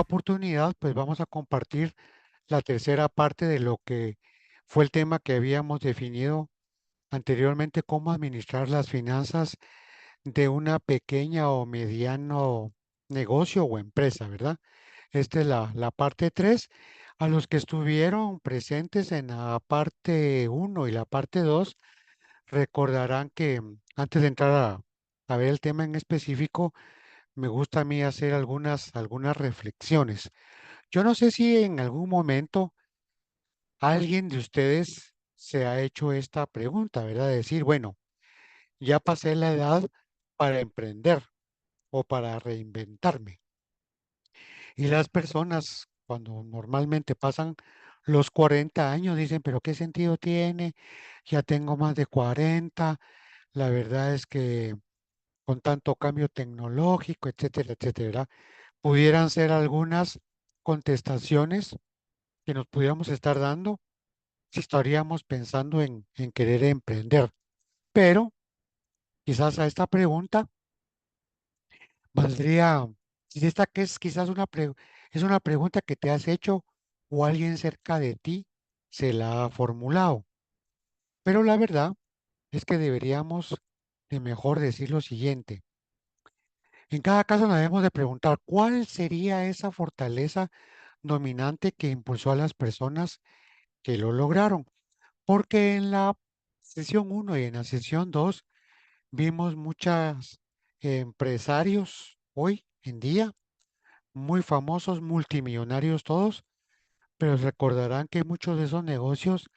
esta oportunidad, pues vamos a compartir la tercera parte de lo que fue el tema que habíamos definido anteriormente, cómo administrar las finanzas de una pequeña o mediano negocio o empresa, ¿verdad? Esta es la parte 3. A los que estuvieron presentes en la parte uno y la parte 2 recordarán que antes de entrar a ver el tema en específico, me gusta a mí hacer algunas reflexiones. Yo no sé si en algún momento alguien de ustedes se ha hecho esta pregunta, ¿verdad? De decir, bueno, ya pasé la edad para emprender o para reinventarme. Y las personas, cuando normalmente pasan los 40 años, dicen, pero ¿qué sentido tiene? Ya tengo más de 40. La verdad es que con tanto cambio tecnológico, etcétera, etcétera, pudieran ser algunas contestaciones que nos pudiéramos estar dando si estaríamos pensando en querer emprender. Pero quizás a esta pregunta valdría, si esta que es quizás es una pregunta que te has hecho o alguien cerca de ti se la ha formulado. Pero la verdad es que deberíamos de mejor decir lo siguiente. En cada caso nos debemos de preguntar cuál sería esa fortaleza dominante que impulsó a las personas que lo lograron. Porque en la sesión uno y en la sesión 2 vimos muchos empresarios hoy en día, muy famosos, multimillonarios todos, pero recordarán que muchos de esos negocios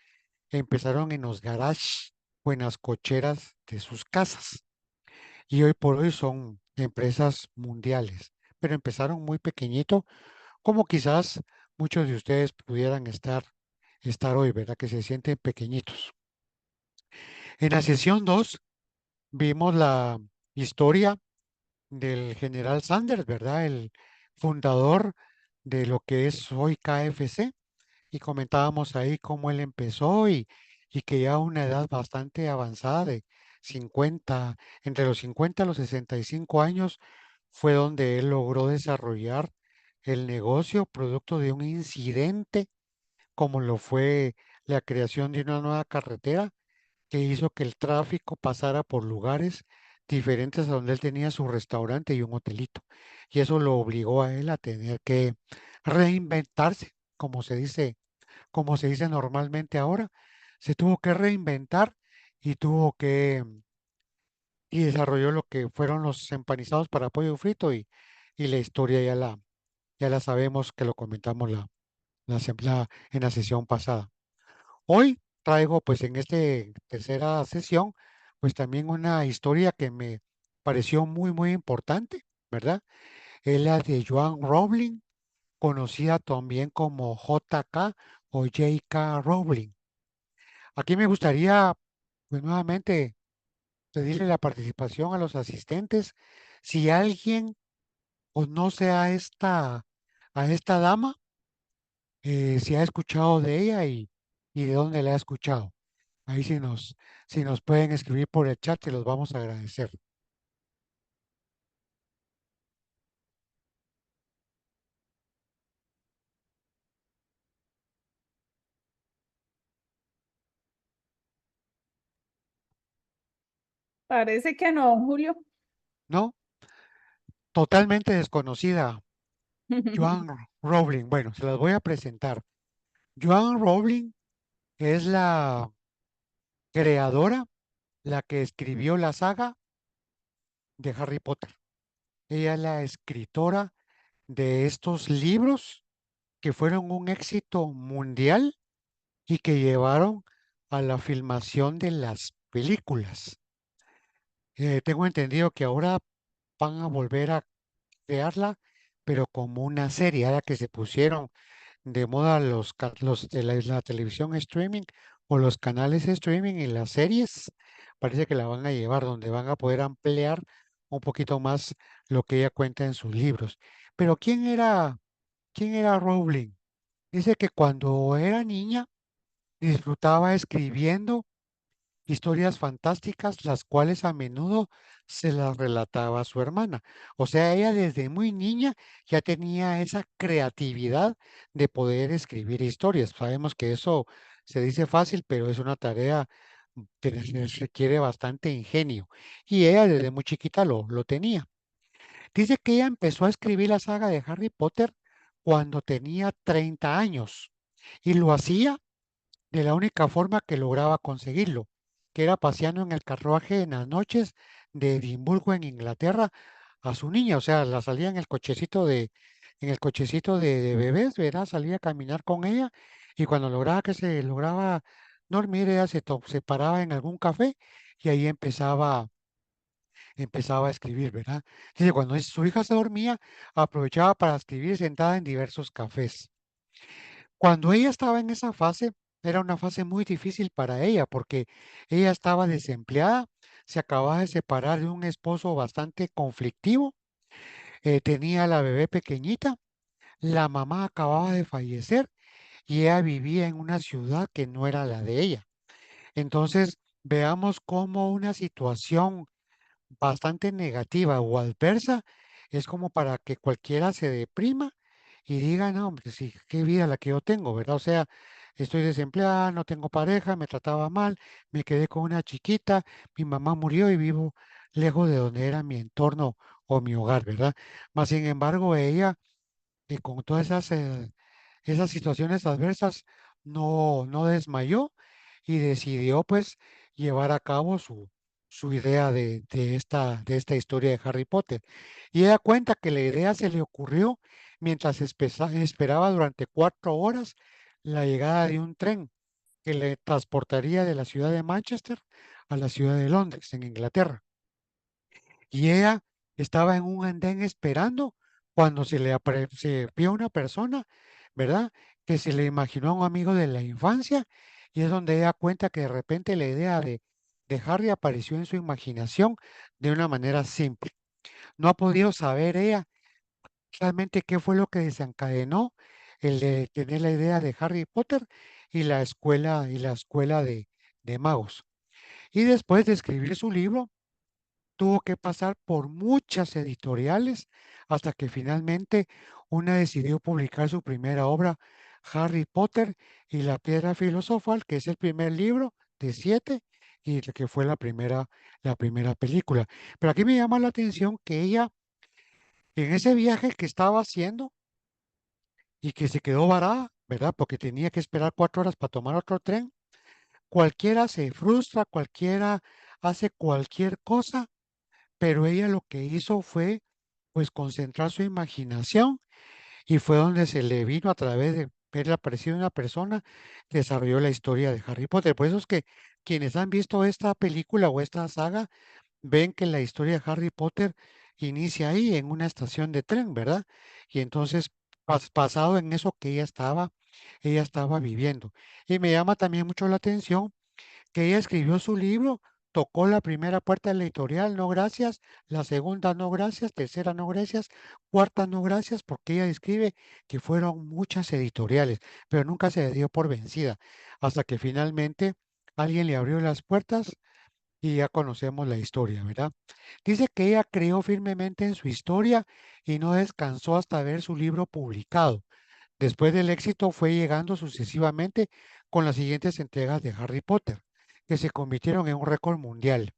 empezaron en los garages o en las cocheras de sus casas y hoy por hoy son empresas mundiales, pero empezaron muy pequeñito, como quizás muchos de ustedes pudieran estar hoy, ¿verdad? Que se sienten pequeñitos. En la sesión 2 vimos la historia del general Sanders, ¿verdad? El fundador de lo que es hoy KFC. Y comentábamos ahí cómo él empezó y que ya a una edad bastante avanzada de 50, entre los 50 y los 65 años, fue donde él logró desarrollar el negocio producto de un incidente como lo fue la creación de una nueva carretera que hizo que el tráfico pasara por lugares diferentes a donde él tenía su restaurante y un hotelito. Y eso lo obligó a él a tener que reinventarse, como se dice normalmente ahora. Se tuvo que reinventar y y desarrolló lo que fueron los empanizados para pollo frito y la historia ya la sabemos que lo comentamos en la sesión pasada. Hoy traigo pues en esta tercera sesión pues también una historia que me pareció muy importante, ¿verdad? Es la de Joan Rowling, conocida también como JK o JK Rowling. Aquí me gustaría pues nuevamente pedirle la participación a los asistentes. Si alguien conoce a esta dama, si ha escuchado de ella y de dónde la ha escuchado. Ahí si nos pueden escribir por el chat, te los vamos a agradecer. Parece que no, don Julio. ¿No? Totalmente desconocida. Joan Rowling. Bueno, se las voy a presentar. Joan Rowling es la creadora, la que escribió la saga de Harry Potter. Ella es la escritora de estos libros que fueron un éxito mundial y que llevaron a la filmación de las películas. Tengo entendido que ahora van a volver a crearla, pero como una serie, ahora que se pusieron de moda los de la televisión streaming o los canales streaming y las series, parece que la van a llevar donde van a poder ampliar un poquito más lo que ella cuenta en sus libros. Pero quién era Rowling? Dice que cuando era niña disfrutaba escribiendo historias fantásticas, las cuales a menudo se las relataba a su hermana. O sea, ella desde muy niña ya tenía esa creatividad de poder escribir historias. Sabemos que eso se dice fácil, pero es una tarea que requiere bastante ingenio. Y ella desde muy chiquita lo tenía. Dice que ella empezó a escribir la saga de Harry Potter cuando tenía 30 años y lo hacía de la única forma que lograba conseguirlo, que era paseando en el carruaje en las noches de Edimburgo en Inglaterra a su niña, o sea, la salía en el cochecito de bebés, ¿verdad? Salía a caminar con ella y cuando lograba que se lograba dormir, ella se paraba en algún café y ahí empezaba a escribir, ¿verdad? Dice, cuando su hija se dormía, aprovechaba para escribir sentada en diversos cafés. Cuando ella estaba en esa fase, era una fase muy difícil para ella porque ella estaba desempleada, se acababa de separar de un esposo bastante conflictivo, tenía a la bebé pequeñita, la mamá acababa de fallecer y ella vivía en una ciudad que no era la de ella. Entonces, veamos cómo una situación bastante negativa o adversa, es como para que cualquiera se deprima y diga, no, hombre, sí, qué vida la que yo tengo, ¿verdad? O sea, estoy desempleada, no tengo pareja, me trataba mal, me quedé con una chiquita, mi mamá murió y vivo lejos de donde era mi entorno o mi hogar, ¿verdad? Mas, sin embargo, ella y con todas esas situaciones adversas no desmayó y decidió pues llevar a cabo su idea de esta historia de Harry Potter. Y ella cuenta que la idea se le ocurrió mientras esperaba durante 4 horas la llegada de un tren que le transportaría de la ciudad de Manchester a la ciudad de Londres, en Inglaterra. Y ella estaba en un andén esperando cuando se vio una persona, ¿verdad? Que se le imaginó a un amigo de la infancia y es donde ella cuenta que de repente la idea de Harry apareció en su imaginación de una manera simple. No ha podido saber ella realmente qué fue lo que desencadenó el de tener la idea de Harry Potter y la escuela de magos. Y después de escribir su libro, tuvo que pasar por muchas editoriales hasta que finalmente una decidió publicar su primera obra, Harry Potter y la Piedra Filosofal, que es el primer libro de 7 y que fue la primera película. Pero aquí me llama la atención que ella, en ese viaje que estaba haciendo y que se quedó varada, ¿verdad? Porque tenía que esperar 4 horas para tomar otro tren, cualquiera se frustra, cualquiera hace cualquier cosa, pero ella lo que hizo fue pues concentrar su imaginación y fue donde se le vino a través de ver la aparición de una persona, desarrolló la historia de Harry Potter. Por eso es que quienes han visto esta película o esta saga ven que la historia de Harry Potter inicia ahí en una estación de tren, ¿verdad? Y entonces basado en eso que ella estaba viviendo. Y me llama también mucho la atención que ella escribió su libro, tocó la primera puerta de la editorial, no gracias, la segunda no gracias, tercera no gracias, cuarta no gracias, porque ella describe que fueron muchas editoriales, pero nunca se dio por vencida, hasta que finalmente alguien le abrió las puertas y ya conocemos la historia, ¿verdad? Dice que ella creó firmemente en su historia y no descansó hasta ver su libro publicado. Después del éxito fue llegando sucesivamente con las siguientes entregas de Harry Potter, que se convirtieron en un récord mundial,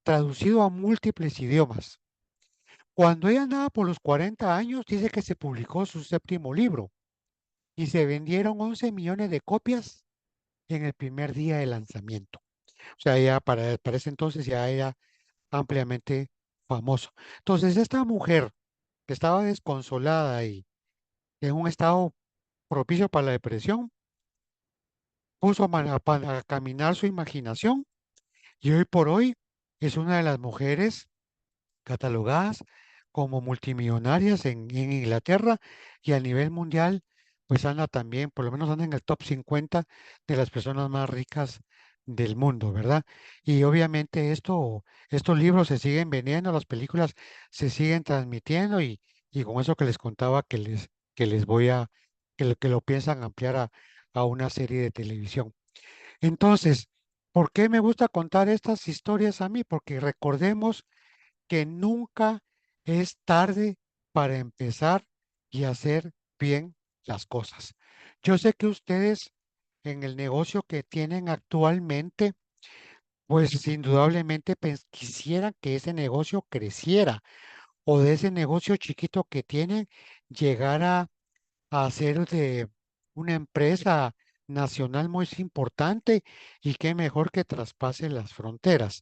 traducido a múltiples idiomas. Cuando ella andaba por los 40 años, dice que se publicó su séptimo libro y se vendieron 11 millones de copias en el primer día de lanzamiento. O sea, ya para ese entonces ya era ampliamente famoso. Entonces, esta mujer que estaba desconsolada y en un estado propicio para la depresión, puso para caminar su imaginación y hoy por hoy es una de las mujeres catalogadas como multimillonarias en Inglaterra y a nivel mundial, pues anda también, por lo menos anda en el top 50 de las personas más ricas del mundo, ¿verdad? Y obviamente estos libros se siguen vendiendo, las películas se siguen transmitiendo y con eso que les contaba que les voy que lo piensan ampliar a una serie de televisión. Entonces, ¿Por qué me gusta contar estas historias a mí? Porque recordemos que nunca es tarde para empezar y hacer bien las cosas. Yo sé que ustedes en el negocio que tienen actualmente, pues indudablemente quisieran que ese negocio creciera o de ese negocio chiquito que tienen llegara a ser de una empresa nacional muy importante y qué mejor que traspase las fronteras.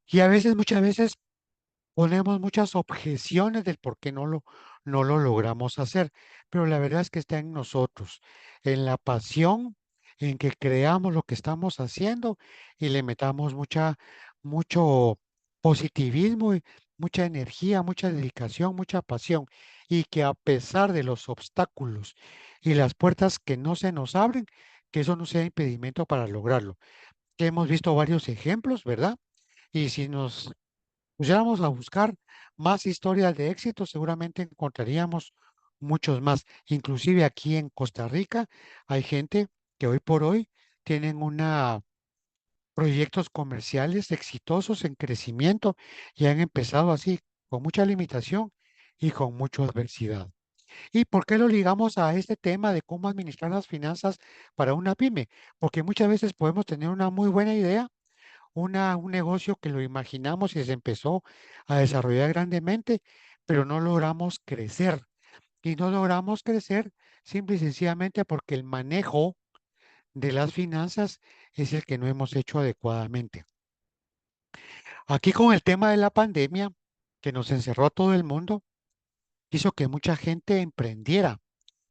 Y a veces, muchas veces, ponemos muchas objeciones del por qué no lo logramos hacer, pero la verdad es que está en nosotros, en la pasión, en que creamos lo que estamos haciendo y le metamos mucho positivismo y mucha energía, mucha dedicación, mucha pasión, y que a pesar de los obstáculos y las puertas que no se nos abren, que eso no sea impedimento para lograrlo. Que hemos visto varios ejemplos, ¿verdad? Y si nos pusiéramos a buscar más historias de éxito, seguramente encontraríamos muchos más. Inclusive aquí en Costa Rica hay gente que hoy por hoy tienen proyectos comerciales exitosos en crecimiento y han empezado así, con mucha limitación y con mucha adversidad. ¿Y por qué lo ligamos a este tema de cómo administrar las finanzas para una pyme? Porque muchas veces podemos tener una muy buena idea, un negocio que lo imaginamos y se empezó a desarrollar grandemente, pero no logramos crecer. Y no logramos crecer simple y sencillamente porque el manejo de las finanzas es el que no hemos hecho adecuadamente. Aquí con el tema de la pandemia, que nos encerró a todo el mundo, hizo que mucha gente emprendiera,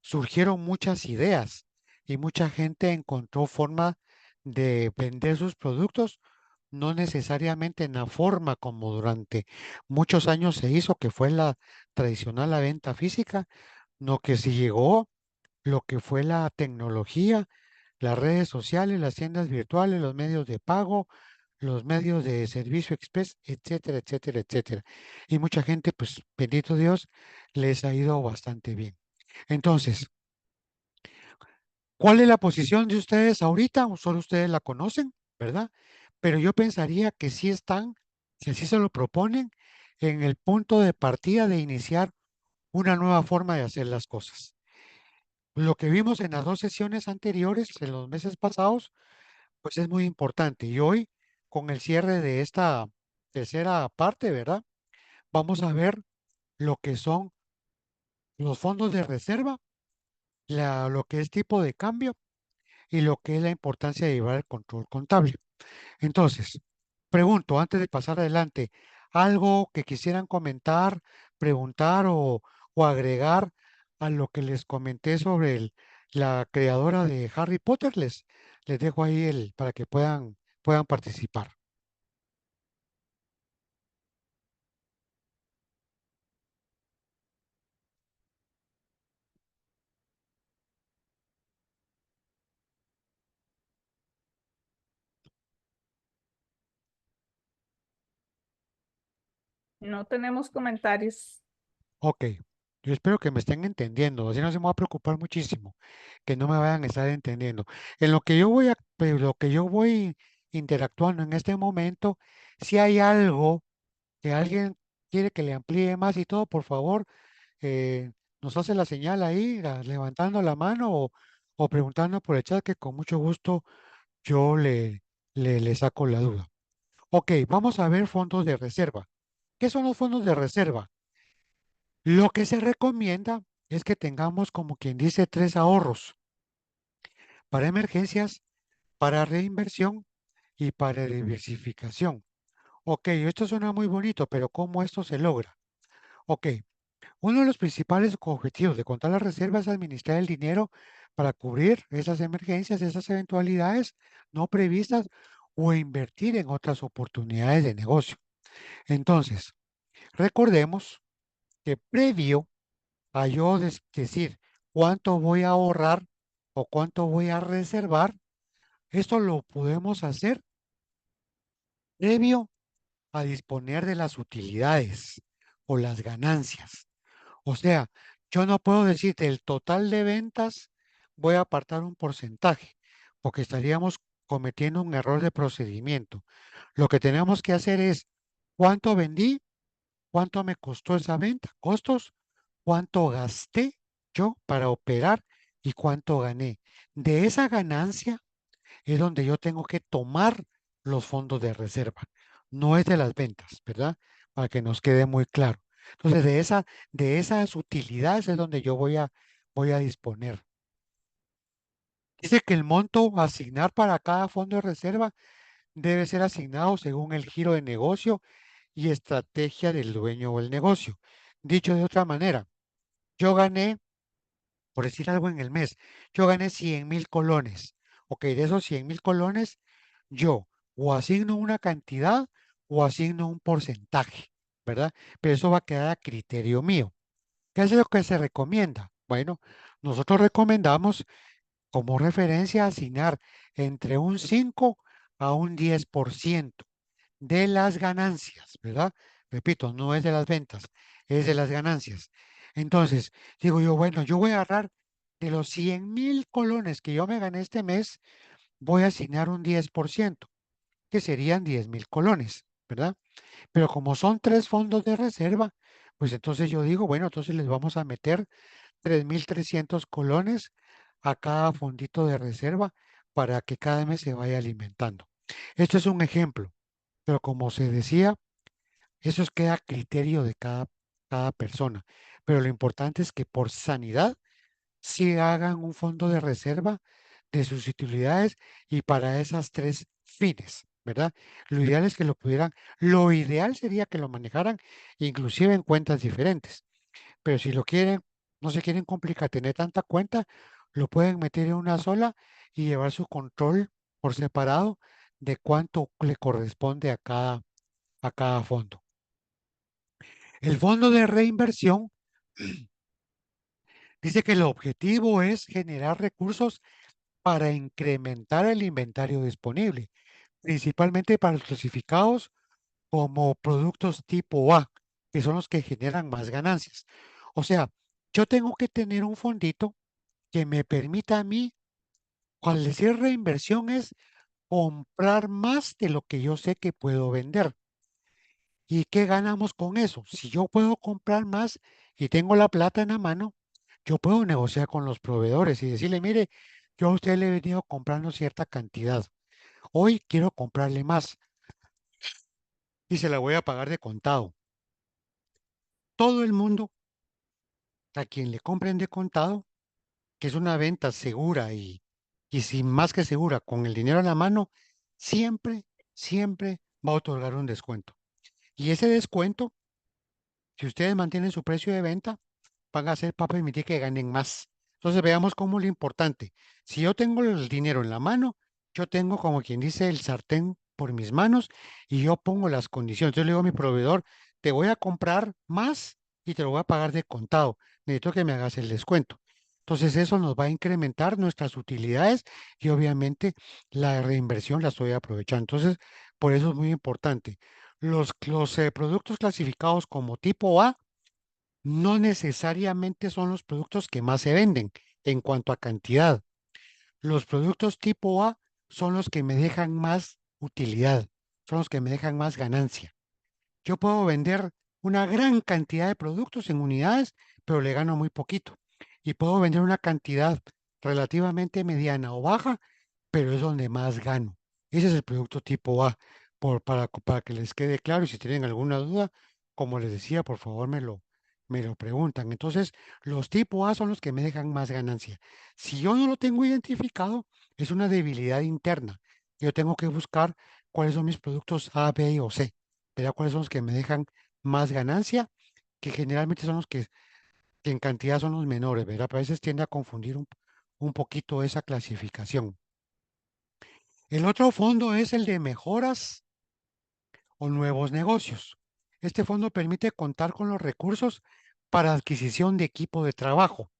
surgieron muchas ideas y mucha gente encontró forma de vender sus productos, no necesariamente en la forma como durante muchos años se hizo, que fue la tradicional la venta física, no que se llegó lo que fue la tecnología, las redes sociales, las tiendas virtuales, los medios de pago, los medios de servicio express, etcétera, etcétera, etcétera. Y mucha gente, pues, bendito Dios, les ha ido bastante bien. Entonces, ¿cuál es la posición de ustedes ahorita? O solo ustedes la conocen, ¿verdad? Pero yo pensaría que sí están, si así se lo proponen, en el punto de partida de iniciar una nueva forma de hacer las cosas. Lo que vimos en las dos sesiones anteriores, en los meses pasados, pues es muy importante. Y hoy, con el cierre de esta tercera parte, ¿verdad? Vamos a ver lo que son los fondos de reserva, lo que es tipo de cambio y lo que es la importancia de llevar el control contable. Entonces, pregunto, antes de pasar adelante, algo que quisieran comentar, preguntar o agregar a lo que les comenté sobre la creadora de Harry Potter, les dejo ahí para que puedan participar. No tenemos comentarios. Ok, yo espero que me estén entendiendo, así no se me va a preocupar muchísimo, que no me vayan a estar entendiendo. En lo que yo voy interactuando en este momento, si hay algo que alguien quiere que le amplíe más y todo, por favor, eh, nos hace la señal ahí, levantando la mano o preguntando por el chat, que con mucho gusto yo le saco la duda. Ok, vamos a ver fondos de reserva. ¿Qué son los fondos de reserva? Lo que se recomienda es que tengamos, como quien dice, tres ahorros: para emergencias, para reinversión y para diversificación. Ok, esto suena muy bonito, pero ¿cómo esto se logra? Ok, uno de los principales objetivos de contar las reservas es administrar el dinero para cubrir esas emergencias, esas eventualidades no previstas o invertir en otras oportunidades de negocio. Entonces, recordemos que previo a yo decir cuánto voy a ahorrar o cuánto voy a reservar, esto lo podemos hacer previo a disponer de las utilidades o las ganancias. O sea, yo no puedo decir del total de ventas voy a apartar un porcentaje, porque estaríamos cometiendo un error de procedimiento. Lo que tenemos que hacer es cuánto vendí, cuánto me costó esa venta, costos, cuánto gasté yo para operar y cuánto gané. De esa ganancia es donde yo tengo que tomar los fondos de reserva. No es de las ventas, ¿verdad? Para que nos quede muy claro. Entonces, de esas utilidades es donde yo voy a disponer. Dice que el monto a asignar para cada fondo de reserva debe ser asignado según el giro de negocio y estrategia del dueño o el negocio. Dicho de otra manera, yo gané, por decir algo en el mes, yo gané 100,000 colones. Ok, de esos 100,000 colones, yo o asigno una cantidad o asigno un porcentaje, ¿verdad? Pero eso va a quedar a criterio mío. ¿Qué es lo que se recomienda? Bueno, nosotros recomendamos como referencia asignar entre un 5 a un 10% de las ganancias, ¿verdad? Repito, no es de las ventas, es de las ganancias. Entonces, digo yo, bueno, yo voy a agarrar de los 100,000 colones que yo me gané este mes, voy a asignar un 10%, que serían 10,000 colones, ¿verdad? Pero como son tres fondos de reserva, pues entonces yo digo, bueno, entonces les vamos a meter 3,300 colones a cada fondito de reserva para que cada mes se vaya alimentando. Esto es un ejemplo, pero como se decía, eso queda a criterio de cada persona. Pero lo importante es que por sanidad sí hagan un fondo de reserva de sus utilidades y para esas tres fines, ¿verdad? Lo ideal sería que lo manejaran inclusive en cuentas diferentes. Pero si lo quieren, no se quieren complicar, tener tanta cuenta, lo pueden meter en una sola y llevar su control por separado de cuánto le corresponde a cada fondo. El fondo de reinversión dice que el objetivo es generar recursos para incrementar el inventario disponible, principalmente para los clasificados como productos tipo A, que son los que generan más ganancias. O sea, yo tengo que tener un fondito que me permita a mí, al decir reinversión, es comprar más de lo que yo sé que puedo vender. ¿Y qué ganamos con eso? Si yo puedo comprar más y tengo la plata en la mano, yo puedo negociar con los proveedores y decirle, mire, yo a usted le he venido comprando cierta cantidad. Hoy quiero comprarle más y se la voy a pagar de contado. Todo el mundo a quien le compren de contado, que es una venta segura y sin más que segura, con el dinero en la mano, siempre, siempre va a otorgar un descuento. Y ese descuento, si ustedes mantienen su precio de venta, van a hacer para permitir que ganen más. Entonces veamos cómo lo importante. Si yo tengo el dinero en la mano, yo tengo como quien dice el sartén por mis manos y yo pongo las condiciones. Yo le digo a mi proveedor, te voy a comprar más y te lo voy a pagar de contado. Necesito que me hagas el descuento. Entonces eso nos va a incrementar nuestras utilidades y obviamente la reinversión la estoy aprovechando. Entonces, por eso es muy importante. Los productos clasificados como tipo A no necesariamente son los productos que más se venden en cuanto a cantidad. Los productos tipo A son los que me dejan más utilidad, son los que me dejan más ganancia. Yo puedo vender una gran cantidad de productos en unidades, pero le gano muy poquito. Y puedo vender una cantidad relativamente mediana o baja, pero es donde más gano. Ese es el producto tipo A, para que les quede claro y si tienen alguna duda, como les decía, por favor me lo preguntan. Entonces, los tipo A son los que me dejan más ganancia. Si yo no lo tengo identificado, es una debilidad interna. Yo tengo que buscar cuáles son mis productos A, B o C, ¿verdad? Cuáles son los que me dejan más ganancia, que generalmente son los que en cantidad son los menores, ¿verdad? Pero a veces tiende a confundir un poquito esa clasificación. El otro fondo es el de mejoras o nuevos negocios. Este fondo permite contar con los recursos para adquisición de equipo de trabajo,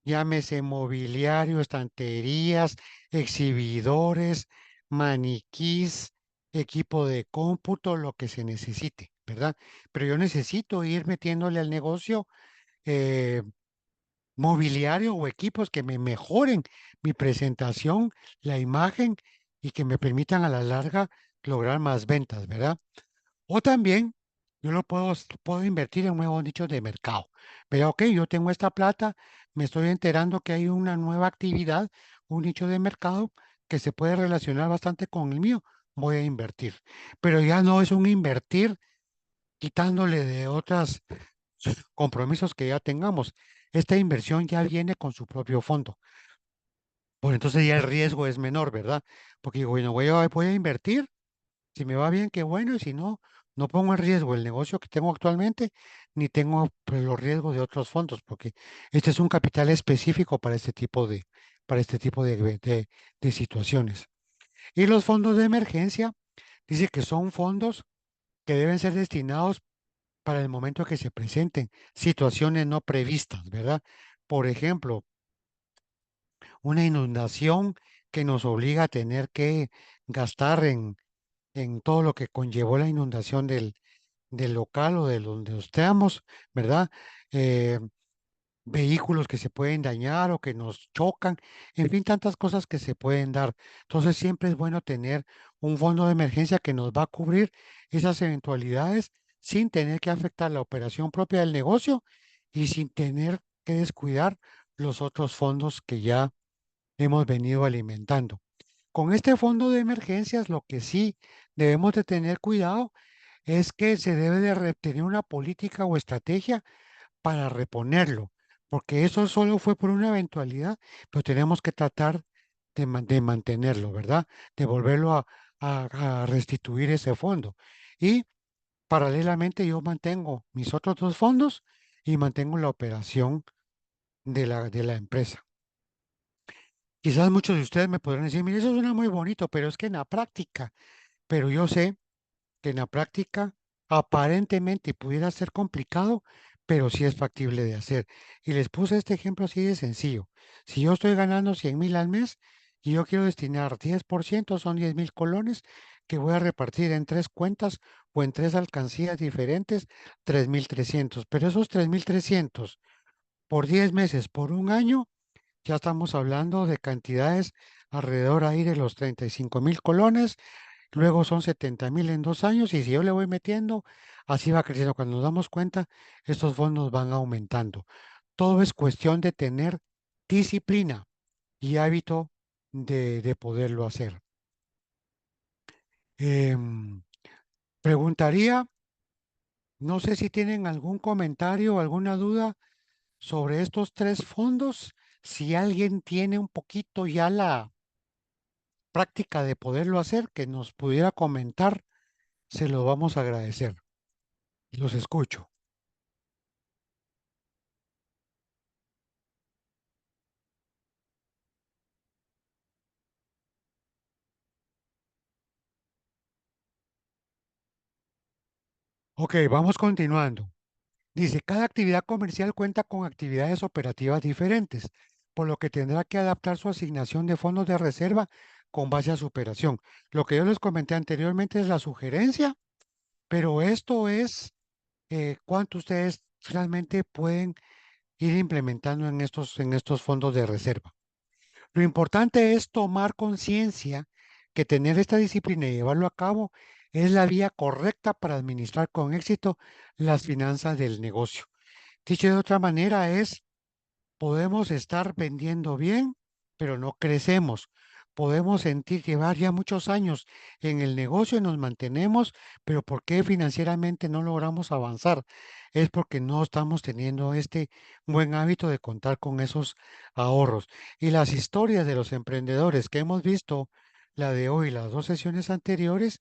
llámese mobiliario, estanterías, exhibidores, maniquís, equipo de cómputo, lo que se necesite, ¿verdad? Pero yo necesito ir metiéndole al negocio eh, mobiliario o equipos que me mejoren mi presentación, la imagen y que me permitan a la larga lograr más ventas, ¿verdad? O también yo puedo invertir en nuevos nichos de mercado. Pero ok, yo tengo esta plata, me estoy enterando que hay una nueva actividad, un nicho de mercado que se puede relacionar bastante con el mío, voy a invertir. Pero ya no es un invertir quitándole de otros compromisos que ya tengamos. Esta inversión ya viene con su propio fondo. Pues entonces ya el riesgo es menor, ¿verdad? Porque digo, bueno, voy a invertir. Si me va bien, qué bueno, y si no, no pongo en riesgo el negocio que tengo actualmente, ni tengo pues, los riesgos de otros fondos, porque este es un capital específico para este tipo de situaciones. Y los fondos de emergencia, dice que son fondos que deben ser destinados para el momento que se presenten situaciones no previstas, ¿verdad? Por ejemplo, una inundación que nos obliga a tener que gastar en todo lo que conllevó la inundación del local o de donde estemos, ¿verdad? Eh, Vehículos que se pueden dañar o que nos chocan, en fin, tantas cosas que se pueden dar. Entonces, siempre es bueno tener un fondo de emergencia que nos va a cubrir esas eventualidades sin tener que afectar la operación propia del negocio y sin tener que descuidar los otros fondos que ya hemos venido alimentando. Con este fondo de emergencias, lo que sí debemos de tener cuidado es que se debe de tener una política o estrategia para reponerlo, porque eso solo fue por una eventualidad, pero tenemos que tratar de mantenerlo, ¿verdad? De volverlo a restituir ese fondo. Y paralelamente yo mantengo mis otros dos fondos y mantengo la operación de la empresa. Quizás muchos de ustedes me podrán decir, mire, eso suena muy bonito, pero es que en la práctica, pero yo sé que en la práctica aparentemente pudiera ser complicado, pero sí es factible de hacer. Y les puse este ejemplo así de sencillo. Si yo estoy ganando 100,000 al mes y yo quiero destinar 10%, son 10,000 colones que voy a repartir en tres cuentas o en tres alcancías diferentes, 3,300. Pero esos 3,300 por 10 meses, por un año, ya estamos hablando de cantidades alrededor ahí de los 35,000 colones. Luego son 70,000 en 2 años y si yo le voy metiendo, así va creciendo. Cuando nos damos cuenta, estos fondos van aumentando. Todo es cuestión de tener disciplina y hábito de poderlo hacer. Em, Preguntaría, no sé si tienen algún comentario o alguna duda sobre estos tres fondos. Si alguien tiene un poquito ya la práctica de poderlo hacer, que nos pudiera comentar, se lo vamos a agradecer. Los escucho. Ok, vamos continuando. Dice, cada actividad comercial cuenta con actividades operativas diferentes, por lo que tendrá que adaptar su asignación de fondos de reserva con base a su operación. Lo que yo les comenté anteriormente es la sugerencia, pero esto es cuánto ustedes realmente pueden ir implementando en estos fondos de reserva. Lo importante es tomar conciencia que tener esta disciplina y llevarlo a cabo es la vía correcta para administrar con éxito las finanzas del negocio. Dicho de otra manera, podemos estar vendiendo bien, pero no crecemos. Podemos sentir llevar ya muchos años en el negocio y nos mantenemos, pero ¿por qué financieramente no logramos avanzar? Es porque no estamos teniendo este buen hábito de contar con esos ahorros. Y las historias de los emprendedores que hemos visto, la de hoy, las dos sesiones anteriores,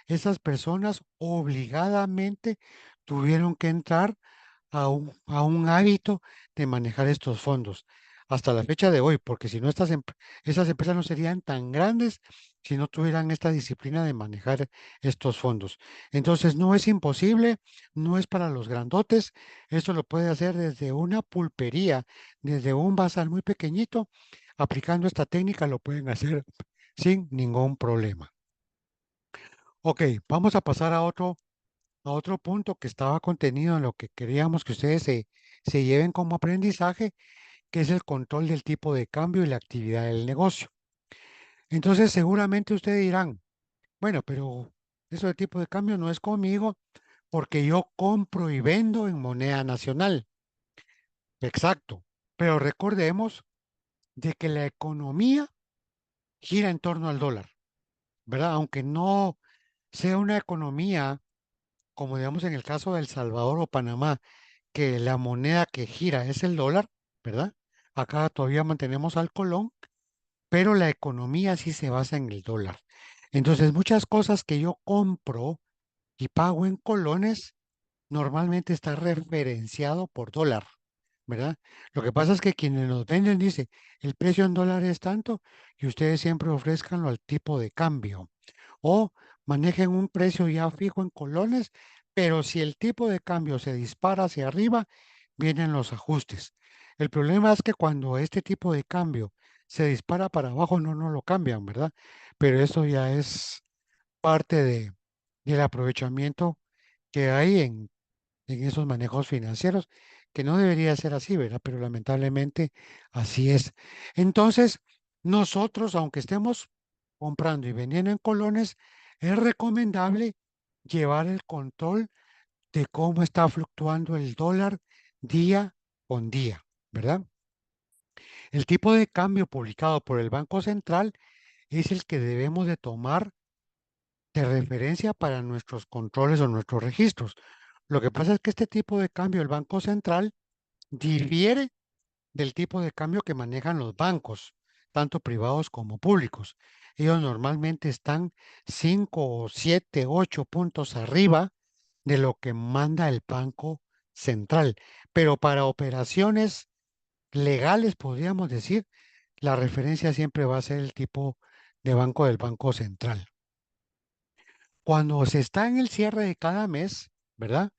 esas personas obligadamente tuvieron que entrar a un hábito de manejar estos fondos hasta la fecha de hoy, porque si no, esas empresas no serían tan grandes si no tuvieran esta disciplina de manejar estos fondos. Entonces, no es imposible, no es para los grandotes, esto lo puede hacer desde una pulpería, desde un bazar muy pequeñito, aplicando esta técnica lo pueden hacer sin ningún problema. Ok, vamos a pasar a otro punto que estaba contenido en lo que queríamos que ustedes se lleven como aprendizaje, que es el control del tipo de cambio y la actividad del negocio. Entonces seguramente ustedes dirán, bueno, pero eso de tipo de cambio no es conmigo porque yo compro y vendo en moneda nacional. Exacto. Pero recordemos de que la economía gira en torno al dólar, ¿verdad? Aunque no sea una economía como digamos en el caso de El Salvador o Panamá, que la moneda que gira es el dólar, ¿verdad? Acá todavía mantenemos al colón, pero la economía sí se basa en el dólar. Entonces, muchas cosas que yo compro y pago en colones, normalmente está referenciado por dólar, ¿verdad? Lo que pasa es que quienes nos venden dice, el precio en dólares es tanto y ustedes siempre ofrezcanlo al tipo de cambio o manejen un precio ya fijo en colones, pero si el tipo de cambio se dispara hacia arriba, vienen los ajustes. El problema es que cuando este tipo de cambio se dispara para abajo, no lo cambian, ¿verdad? Pero eso ya es parte del aprovechamiento que hay en esos manejos financieros, que no debería ser así, ¿verdad? Pero lamentablemente así es. Entonces, nosotros, aunque estemos comprando y vendiendo en colones, es recomendable llevar el control de cómo está fluctuando el dólar día con día, ¿verdad? El tipo de cambio publicado por el Banco Central es el que debemos de tomar de referencia para nuestros controles o nuestros registros. Lo que pasa es que este tipo de cambio, el Banco Central, difiere del tipo de cambio que manejan los bancos, tanto privados como públicos. Ellos normalmente están 5 o 7, 8 puntos arriba de lo que manda el Banco Central. Pero para operaciones legales, podríamos decir, la referencia siempre va a ser el tipo de banco del Banco Central. Cuando se está en el cierre de cada mes, ¿verdad?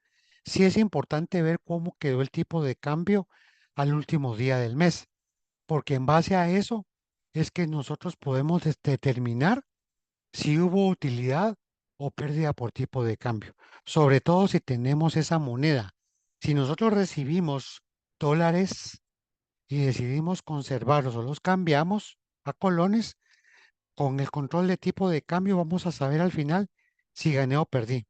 Sí es importante ver cómo quedó el tipo de cambio al último día del mes, porque en base a eso es que nosotros podemos determinar si hubo utilidad o pérdida por tipo de cambio, sobre todo si tenemos esa moneda. Si nosotros recibimos dólares y decidimos conservarlos o los cambiamos a colones, con el control de tipo de cambio vamos a saber al final si gané o perdí.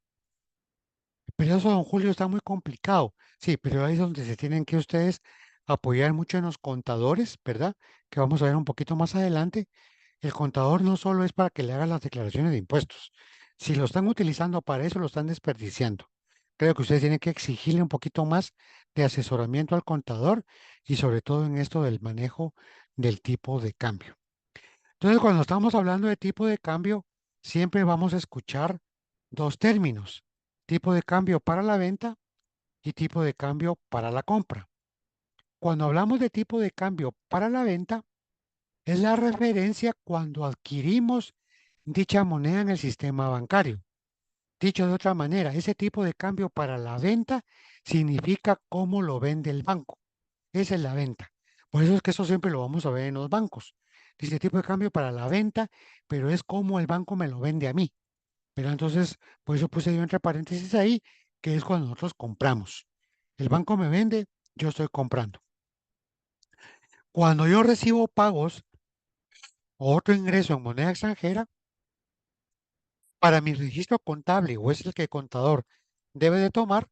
Pero eso, don Julio, está muy complicado. Sí, pero ahí es donde se tienen que ustedes apoyar mucho en los contadores, ¿verdad? Que vamos a ver un poquito más adelante. El contador no solo es para que le haga las declaraciones de impuestos. Si lo están utilizando para eso, lo están desperdiciando. Creo que ustedes tienen que exigirle un poquito más de asesoramiento al contador y sobre todo en esto del manejo del tipo de cambio. Entonces, cuando estamos hablando de tipo de cambio, siempre vamos a escuchar dos términos, tipo de cambio para la venta y tipo de cambio para la compra. Cuando hablamos de tipo de cambio para la venta, es la referencia cuando adquirimos dicha moneda en el sistema bancario. Dicho de otra manera, ese tipo de cambio para la venta significa cómo lo vende el banco. Esa es la venta. Por eso es que eso siempre lo vamos a ver en los bancos. Dice tipo de cambio para la venta, pero es como el banco me lo vende a mí. Pero entonces, por eso puse yo entre paréntesis ahí, que es cuando nosotros compramos. El banco me vende, yo estoy comprando. Cuando yo recibo pagos o otro ingreso en moneda extranjera, para mi registro contable, o es el que el contador debe de tomar,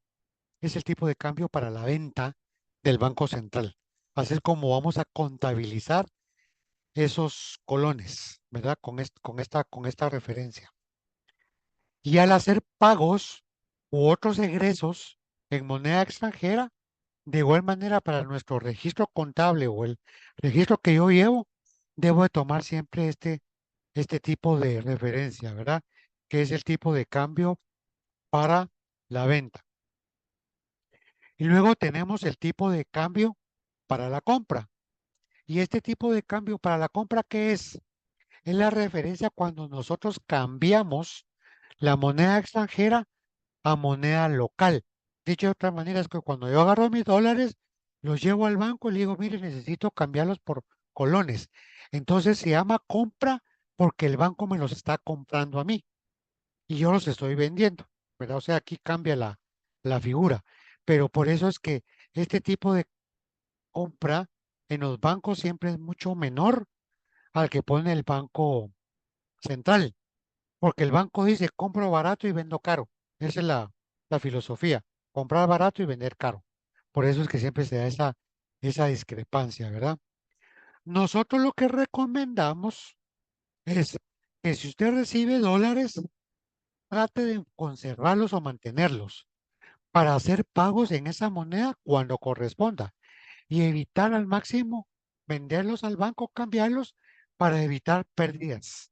es el tipo de cambio para la venta del Banco Central. Así es como vamos a contabilizar esos colones, ¿verdad? Con esta referencia. Y al hacer pagos u otros egresos en moneda extranjera, de igual manera para nuestro registro contable o el registro que yo llevo, debo de tomar siempre este tipo de referencia, ¿verdad? Que es el tipo de cambio para la venta. Y luego tenemos el tipo de cambio para la compra. Y este tipo de cambio para la compra, ¿qué es? Es la referencia cuando nosotros cambiamos la moneda extranjera a moneda local. Dicho de otra manera, es que cuando yo agarro mis dólares, los llevo al banco y le digo, mire, necesito cambiarlos por colones. Entonces se llama compra porque el banco me los está comprando a mí y yo los estoy vendiendo, ¿verdad? O sea, aquí cambia la figura. Pero por eso es que este tipo de compra en los bancos siempre es mucho menor al que pone el banco central, porque el banco dice compro barato y vendo caro. Esa es la filosofía, comprar barato y vender caro. Por eso es que siempre se da esa discrepancia, ¿verdad? Nosotros lo que recomendamos es que si usted recibe dólares, trate de conservarlos o mantenerlos para hacer pagos en esa moneda cuando corresponda y evitar al máximo venderlos al banco, cambiarlos para evitar pérdidas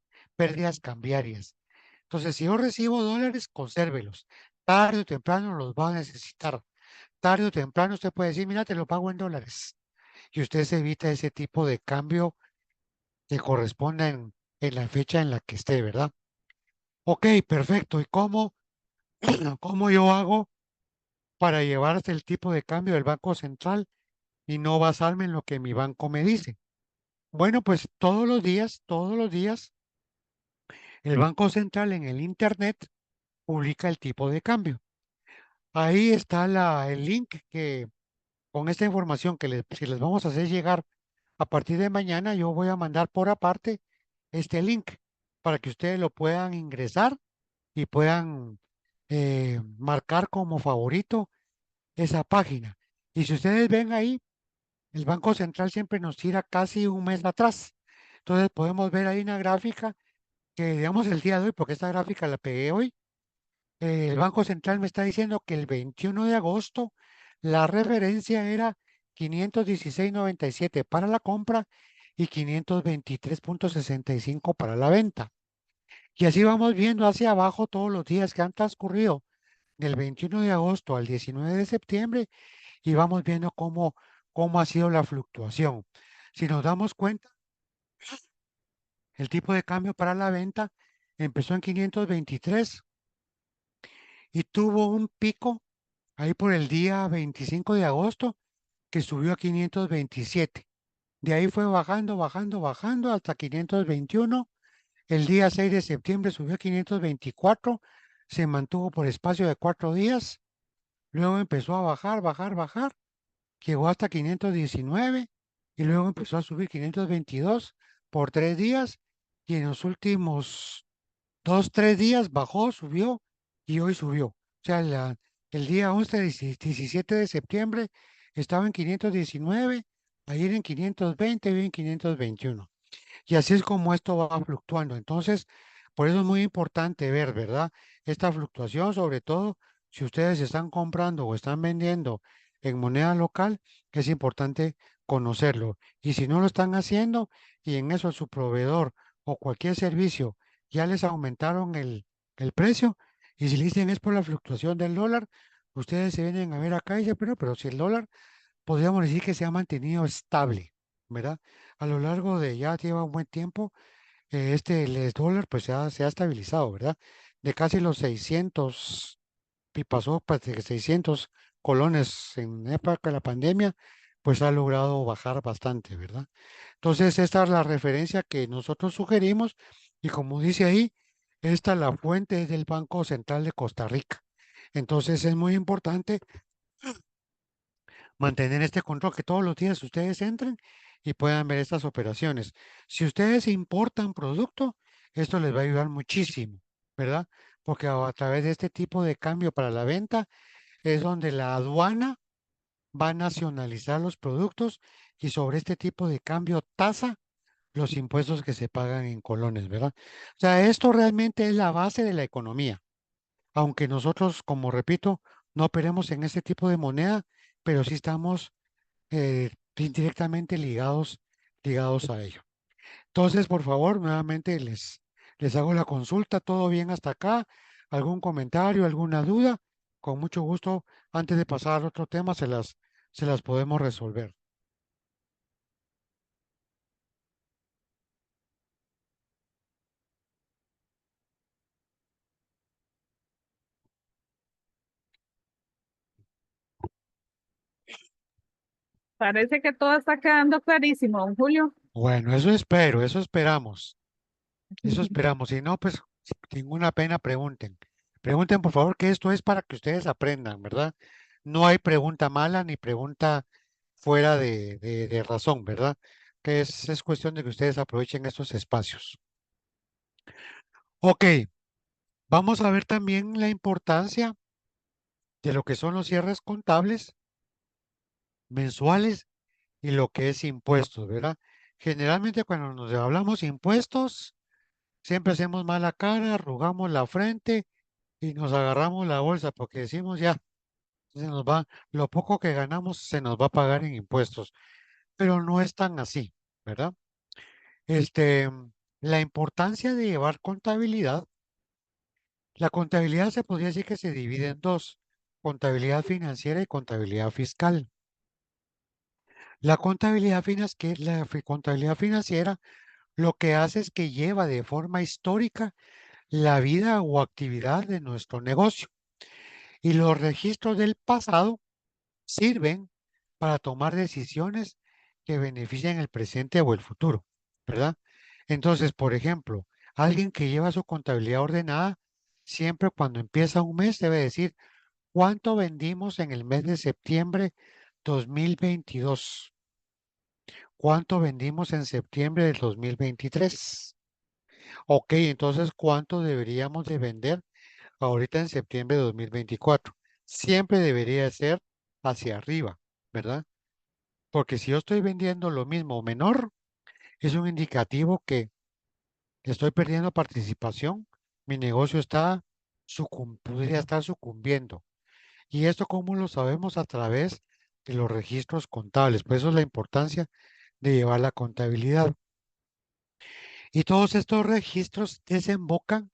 cambiarias. Entonces, si yo recibo dólares, consérvelos. Tarde o temprano los va a necesitar. Tarde o temprano usted puede decir, mira, te lo pago en dólares. Y usted se evita ese tipo de cambio que corresponda en la fecha en la que esté, ¿verdad? Ok, perfecto. ¿Y cómo yo hago para llevar hasta el tipo de cambio del Banco Central y no basarme en lo que mi banco me dice? Bueno, pues todos los días, el Banco Central en el Internet publica el tipo de cambio. Ahí está el link que con esta información que les vamos a hacer llegar a partir de mañana, yo voy a mandar por aparte este link para que ustedes lo puedan ingresar y puedan marcar como favorito esa página. Y si ustedes ven ahí, el Banco Central siempre nos tira casi un mes atrás. Entonces podemos ver ahí una gráfica que, digamos, el día de hoy, porque esta gráfica la pegué hoy, el Banco Central me está diciendo que el 21 de agosto la referencia era 516.97 para la compra y 523.65 para la venta. Y así vamos viendo hacia abajo todos los días que han transcurrido del 21 de agosto al 19 de septiembre y vamos viendo cómo ha sido la fluctuación. Si nos damos cuenta, el tipo de cambio para la venta empezó en 523 y tuvo un pico ahí por el día 25 de agosto que subió a 527. De ahí fue bajando, bajando, bajando hasta 521. El día 6 de septiembre subió a 524, se mantuvo por espacio de 4 días, luego empezó a bajar, bajar, bajar, llegó hasta 519 y luego empezó a subir 522 por 3 días y en los últimos 2, 3 días bajó, subió y hoy subió. O sea, el día 11, 17 de septiembre estaba en 519, ayer en 520 y hoy en 521. Y así es como esto va fluctuando. Entonces, por eso es muy importante ver, ¿verdad? Esta fluctuación, sobre todo si ustedes están comprando o están vendiendo en moneda local, es importante conocerlo. Y si no lo están haciendo y en eso su proveedor o cualquier servicio ya les aumentaron el precio, y si le dicen es por la fluctuación del dólar, ustedes se vienen a ver acá y dicen, pero si el dólar podríamos decir que se ha mantenido estable, ¿verdad? A lo largo de ya lleva un buen tiempo, el dólar pues se ha estabilizado, ¿verdad? De casi los 600 y pasó pues, de 600 colones en época de la pandemia, pues ha logrado bajar bastante, ¿verdad? Entonces, esta es la referencia que nosotros sugerimos y como dice ahí, esta la fuente es del Banco Central de Costa Rica. Entonces, es muy importante mantener este control, que todos los días ustedes entren y puedan ver estas operaciones. Si ustedes importan producto, esto les va a ayudar muchísimo, ¿verdad? Porque a través de este tipo de cambio para la venta es donde la aduana va a nacionalizar los productos y sobre este tipo de cambio tasa los impuestos que se pagan en colones, ¿verdad? O sea, esto realmente es la base de la economía, aunque nosotros, como repito, no operemos en este tipo de moneda, pero sí estamos indirectamente ligados a ello. Entonces, por favor, nuevamente les hago la consulta. ¿Todo bien hasta acá? ¿Algún comentario, alguna duda? Con mucho gusto, antes de pasar al otro tema, se las podemos resolver. Parece que todo está quedando clarísimo, don Julio. Bueno, eso espero, eso esperamos, eso esperamos. Si no, pues sin ninguna pena pregunten. Pregunten, por favor, que esto es para que ustedes aprendan, ¿verdad? No hay pregunta mala ni pregunta fuera de razón, ¿verdad? Que es cuestión de que ustedes aprovechen estos espacios. Ok, vamos a ver también la importancia de lo que son los cierres contables mensuales y lo que es impuestos, ¿verdad? Generalmente cuando nos hablamos impuestos, siempre hacemos mala cara, arrugamos la frente y nos agarramos la bolsa porque decimos ya, se nos va, lo poco que ganamos se nos va a pagar en impuestos, pero no es tan así, ¿verdad? Este, la importancia de llevar contabilidad, la contabilidad se podría decir que se divide en dos, contabilidad financiera y contabilidad fiscal. La contabilidad contabilidad financiera lo que hace es que lleva de forma histórica la vida o actividad de nuestro negocio y los registros del pasado sirven para tomar decisiones que beneficien el presente o el futuro, ¿verdad? Entonces, por ejemplo, alguien que lleva su contabilidad ordenada, siempre cuando empieza un mes debe decir cuánto vendimos en el mes de septiembre 2022, cuánto vendimos en septiembre del 2023. Ok, entonces, ¿cuánto deberíamos de vender ahorita en septiembre de 2024? Siempre debería ser hacia arriba, ¿verdad? Porque si yo estoy vendiendo lo mismo o menor, es un indicativo que estoy perdiendo participación, mi negocio podría estar sucumbiendo. ¿Y esto cómo lo sabemos? A través de los registros contables. Por eso es la importancia de llevar la contabilidad. Y todos estos registros desembocan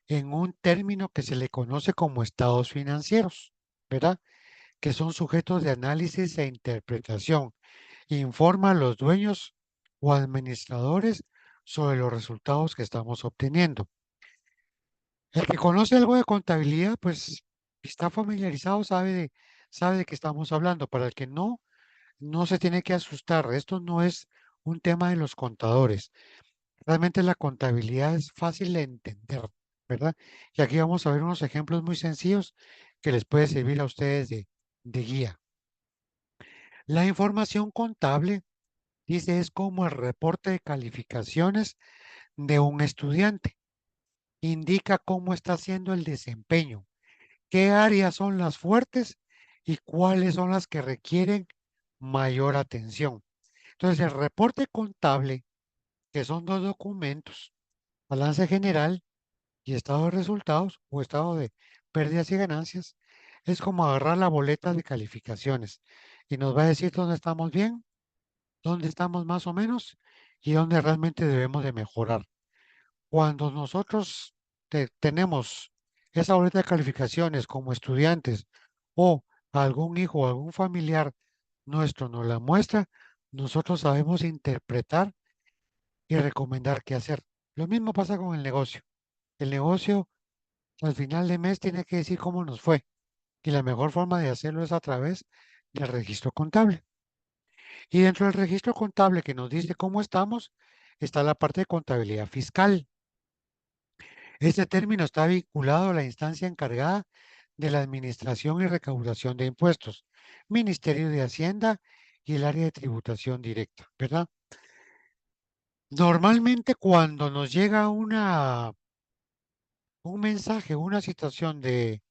en un término que se le conoce como estados financieros, ¿verdad? Que son sujetos de análisis e interpretación. Informa a los dueños o administradores sobre los resultados que estamos obteniendo. El que conoce algo de contabilidad, pues está familiarizado, sabe de qué estamos hablando. Para el que no, no se tiene que asustar. Esto no es un tema de los contadores. Realmente la contabilidad es fácil de entender, ¿verdad? Y aquí vamos a ver unos ejemplos muy sencillos que les puede servir a ustedes de guía. La información contable, dice, es como el reporte de calificaciones de un estudiante. Indica cómo está haciendo el desempeño, qué áreas son las fuertes y cuáles son las que requieren mayor atención. Entonces, el reporte contable, que son dos documentos, balance general y estado de resultados o estado de pérdidas y ganancias, es como agarrar la boleta de calificaciones y nos va a decir dónde estamos bien, dónde estamos más o menos y dónde realmente debemos de mejorar. Cuando nosotros tenemos esa boleta de calificaciones como estudiantes o algún hijo o algún familiar nuestro nos la muestra, nosotros sabemos interpretar y recomendar qué hacer. Lo mismo pasa con el negocio. El negocio al final de mes tiene que decir cómo nos fue y la mejor forma de hacerlo es a través del registro contable. Y dentro del registro contable que nos dice cómo estamos, está la parte de contabilidad fiscal. Este término está vinculado a la instancia encargada de la administración y recaudación de impuestos, Ministerio de Hacienda y el área de tributación directa, ¿verdad? Normalmente cuando nos llega un mensaje, una situación de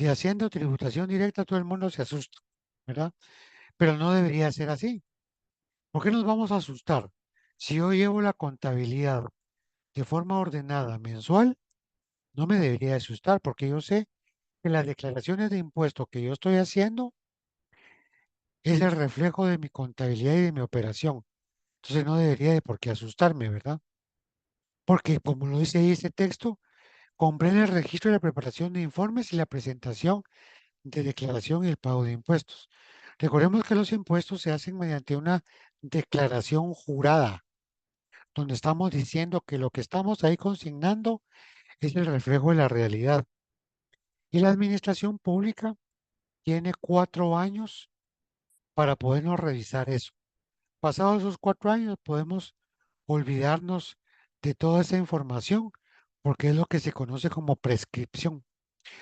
Hacienda o tributación directa, todo el mundo se asusta, ¿verdad? Pero no debería ser así. ¿Por qué nos vamos a asustar? Si yo llevo la contabilidad de forma ordenada mensual, no me debería asustar porque yo sé que las declaraciones de impuestos que yo estoy haciendo es el reflejo de mi contabilidad y de mi operación. Entonces no debería de por qué asustarme, ¿verdad? Porque como lo dice ahí este texto, comprende el registro y la preparación de informes y la presentación de declaración y el pago de impuestos. Recordemos que los impuestos se hacen mediante una declaración jurada, donde estamos diciendo que lo que estamos ahí consignando es el reflejo de la realidad. Y la administración pública tiene 4 años para podernos revisar eso. Pasados esos 4 años podemos olvidarnos de toda esa información porque es lo que se conoce como prescripción.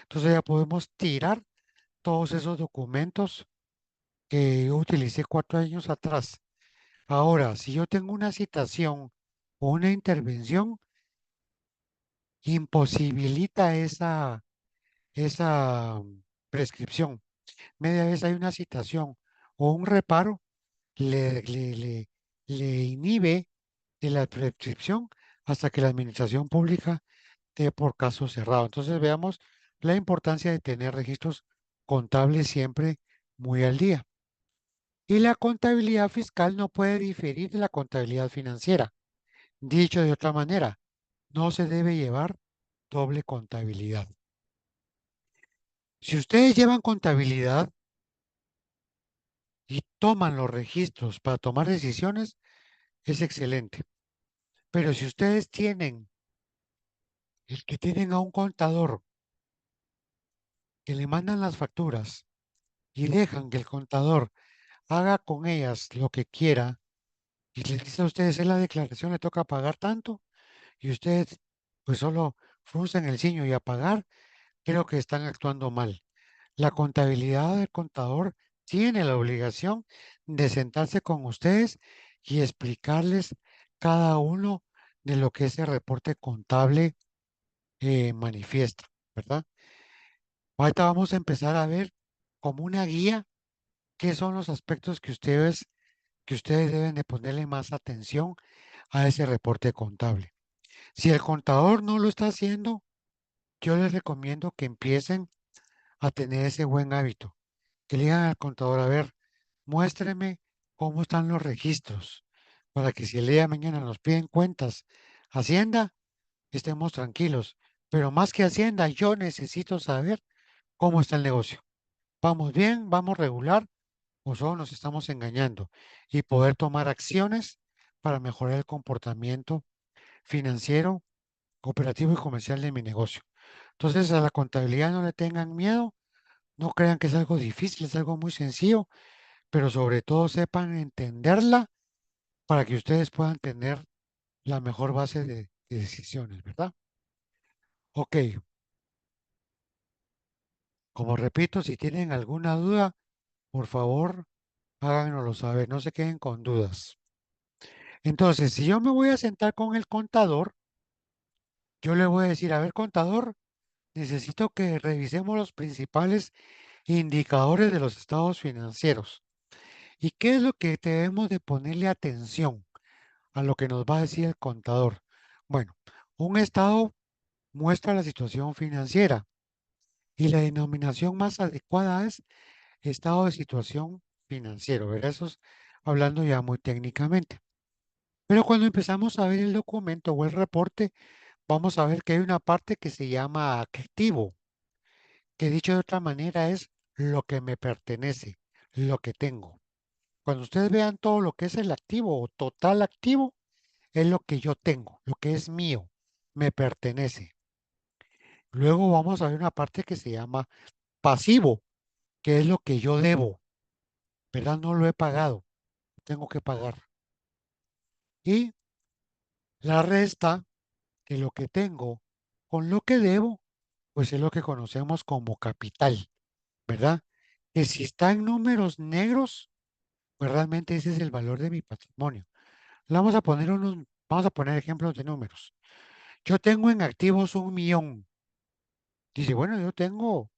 Entonces ya podemos tirar todos esos documentos que yo utilicé 4 años atrás. Ahora, si yo tengo una citación o una intervención, imposibilita esa prescripción. Media vez hay una citación o un reparo, le, le, le, le inhibe de la prescripción hasta que la administración pública dé por caso cerrado. Entonces veamos la importancia de tener registros contables siempre muy al día. Y la contabilidad fiscal no puede diferir de la contabilidad financiera. Dicho de otra manera, no se debe llevar doble contabilidad. Si ustedes llevan contabilidad y toman los registros para tomar decisiones, es excelente. Pero si ustedes tienen el que tienen a un contador que le mandan las facturas y dejan que el contador haga con ellas lo que quiera y les dice a ustedes en la declaración le toca pagar tanto y ustedes pues solo fruncen el ceño y a pagar, creo que están actuando mal. La contabilidad del contador tiene la obligación de sentarse con ustedes y explicarles cada uno de lo que ese reporte contable manifiesta, ¿verdad? Ahorita vamos a empezar a ver como una guía qué son los aspectos que ustedes deben de ponerle más atención a ese reporte contable. Si el contador no lo está haciendo, yo les recomiendo que empiecen a tener ese buen hábito, que le digan al contador, a ver, muéstreme cómo están los registros, para que si el día de mañana nos piden cuentas, Hacienda, estemos tranquilos. Pero más que Hacienda, yo necesito saber cómo está el negocio. ¿Vamos bien? ¿Vamos regular? ¿O solo nos estamos engañando? Y poder tomar acciones para mejorar el comportamiento financiero, operativo y comercial de mi negocio. Entonces, a la contabilidad no le tengan miedo, no crean que es algo difícil, es algo muy sencillo, pero sobre todo sepan entenderla para que ustedes puedan tener la mejor base de decisiones, ¿verdad? Ok, como repito, si tienen alguna duda, por favor, háganoslo saber, no se queden con dudas. Entonces, si yo me voy a sentar con el contador, yo le voy a decir, a ver, contador, necesito que revisemos los principales indicadores de los estados financieros. ¿Y qué es lo que debemos de ponerle atención a lo que nos va a decir el contador? Bueno, un estado muestra la situación financiera y la denominación más adecuada es estado de situación financiero, ¿verdad? Eso es hablando ya muy técnicamente. Pero cuando empezamos a ver el documento o el reporte, vamos a ver que hay una parte que se llama activo, que dicho de otra manera es lo que me pertenece, lo que tengo. Cuando ustedes vean todo lo que es el activo o total activo, es lo que yo tengo, lo que es mío, me pertenece. Luego vamos a ver una parte que se llama pasivo, que es lo que yo debo, ¿verdad? No lo he pagado, tengo que pagar. Y la resta de lo que tengo con lo que debo, pues es lo que conocemos como capital, ¿verdad? Que si está en números negros, pues realmente ese es el valor de mi patrimonio. Vamos a poner ejemplos de números. Yo tengo en activos 1 millón. Dice, bueno, yo tengo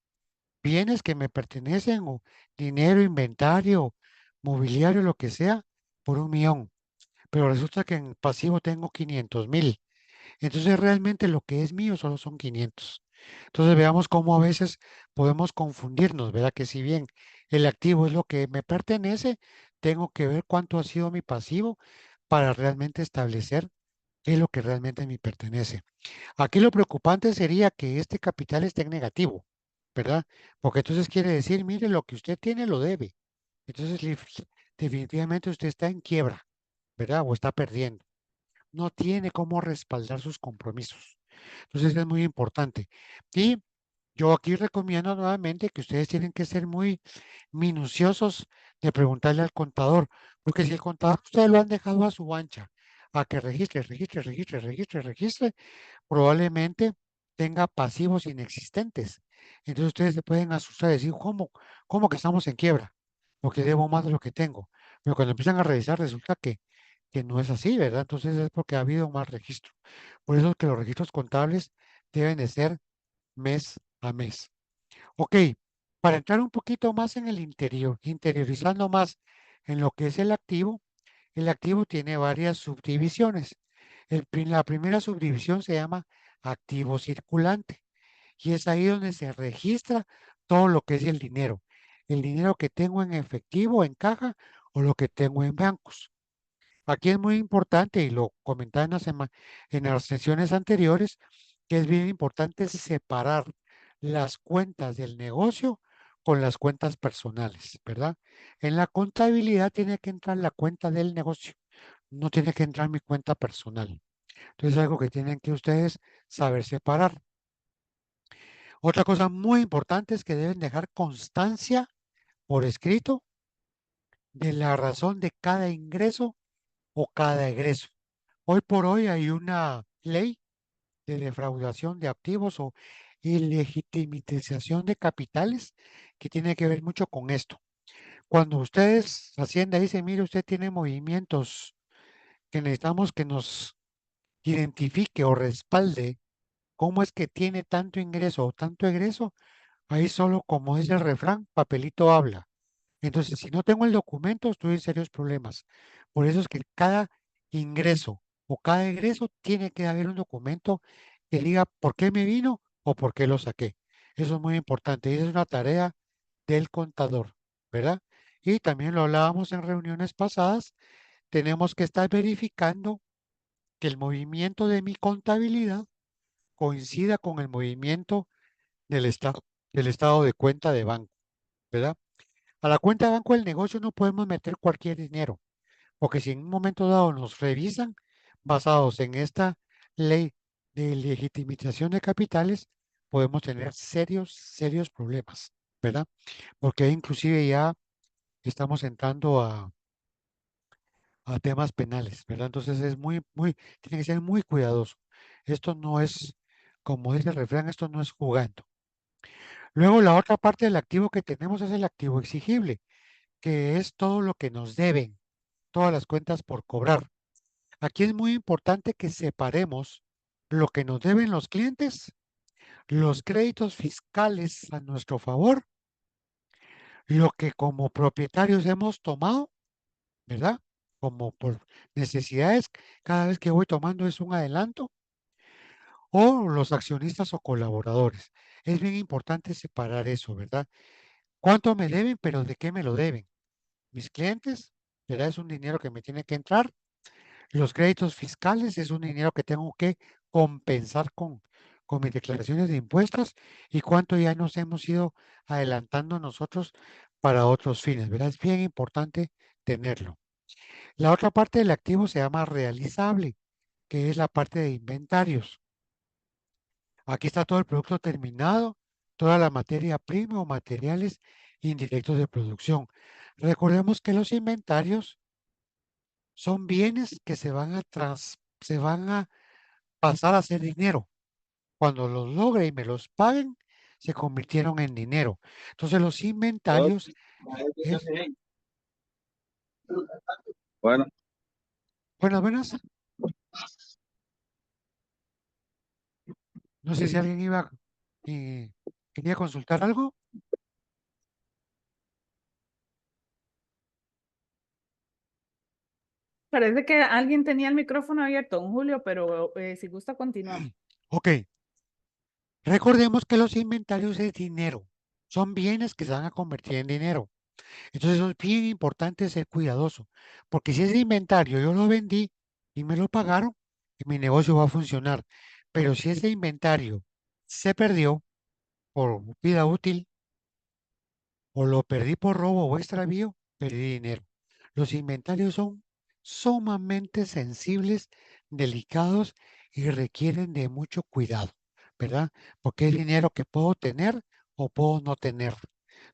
bienes que me pertenecen o dinero, inventario, mobiliario, lo que sea, por 1 millón. Pero resulta que en pasivo tengo 500,000. Entonces realmente lo que es mío solo son 500. Entonces veamos cómo a veces podemos confundirnos, ¿verdad? Que si bien el activo es lo que me pertenece, tengo que ver cuánto ha sido mi pasivo para realmente establecer qué es lo que realmente me pertenece. Aquí lo preocupante sería que este capital esté en negativo, ¿verdad? Porque entonces quiere decir, mire, lo que usted tiene lo debe. Entonces definitivamente usted está en quiebra, ¿verdad? O está perdiendo. No tiene cómo respaldar sus compromisos. Entonces es muy importante. Y yo aquí recomiendo nuevamente que ustedes tienen que ser muy minuciosos de preguntarle al contador, porque si el contador ustedes lo han dejado a su ancha, a que registre, registre, registre, registre, registre, probablemente tenga pasivos inexistentes. Entonces ustedes se pueden asustar y decir, ¿cómo que estamos en quiebra? Porque debo más de lo que tengo. Pero cuando empiezan a revisar, resulta que no es así, ¿verdad? Entonces es porque ha habido más registro. Por eso es que los registros contables deben de ser mes a mes. Ok, para entrar un poquito más en el interior, interiorizando más en lo que es el activo tiene varias subdivisiones. La primera subdivisión se llama activo circulante y es ahí donde se registra todo lo que es el dinero que tengo en efectivo, en caja o lo que tengo en bancos. Aquí es muy importante, y lo comentaba en las sesiones anteriores, que es bien importante separar las cuentas del negocio con las cuentas personales, ¿verdad? En la contabilidad tiene que entrar la cuenta del negocio, no tiene que entrar mi cuenta personal. Entonces es algo que tienen que ustedes saber separar. Otra cosa muy importante es que deben dejar constancia por escrito de la razón de cada ingreso o cada egreso. Hoy por hoy hay una ley de defraudación de activos o ilegitimización de capitales que tiene que ver mucho con esto. Cuando ustedes, Hacienda dice, mire, usted tiene movimientos que necesitamos que nos identifique o respalde cómo es que tiene tanto ingreso o tanto egreso, ahí solo, como dice el refrán, papelito habla. Entonces, si no tengo el documento, estoy en serios problemas. Por eso es que cada ingreso o cada egreso tiene que haber un documento que diga por qué me vino o por qué lo saqué. Eso es muy importante y esa es una tarea del contador, ¿verdad? Y también lo hablábamos en reuniones pasadas, tenemos que estar verificando que el movimiento de mi contabilidad coincida con el movimiento del estado de cuenta de banco, ¿verdad? A la cuenta de banco del negocio no podemos meter cualquier dinero, porque si en un momento dado nos revisan, basados en esta ley de legitimización de capitales, podemos tener serios problemas, ¿verdad? Porque inclusive ya estamos entrando a temas penales, ¿verdad? Entonces es tiene que ser muy cuidadoso. Esto no es, como dice el refrán, esto no es jugando. Luego la otra parte del activo que tenemos es el activo exigible, que es todo lo que nos deben, todas las cuentas por cobrar. Aquí es muy importante que separemos lo que nos deben los clientes, los créditos fiscales a nuestro favor, lo que como propietarios hemos tomado, ¿verdad? Como por necesidades, cada vez que voy tomando es un adelanto, o los accionistas o colaboradores. Es bien importante separar eso, ¿verdad? ¿Cuánto me deben, pero de qué me lo deben? Mis clientes, ¿verdad? Es un dinero que me tiene que entrar. Los créditos fiscales es un dinero que tengo que compensar con mis declaraciones de impuestos y cuánto ya nos hemos ido adelantando nosotros para otros fines, ¿verdad? Es bien importante tenerlo. La otra parte del activo se llama realizable, que es la parte de inventarios. Aquí está todo el producto terminado, toda la materia prima o materiales indirectos de producción. Recordemos que los inventarios son bienes que se van a pasar a ser dinero. Cuando los logre y me los paguen, se convirtieron en dinero. Entonces los inventarios es, Bueno, buenas, no sé si alguien eh, quería consultar algo. Parece que alguien tenía el micrófono abierto, don Julio, pero si gusta continuamos. Ok, recordemos que los inventarios es dinero, son bienes que se van a convertir en dinero. Entonces eso es bien importante ser cuidadoso, porque si ese inventario yo lo vendí y me lo pagaron, mi negocio va a funcionar. Pero si ese inventario se perdió por vida útil o lo perdí por robo o extravío, perdí dinero. Los inventarios son sumamente sensibles, delicados y requieren de mucho cuidado, ¿verdad? Porque es dinero que puedo tener o puedo no tener.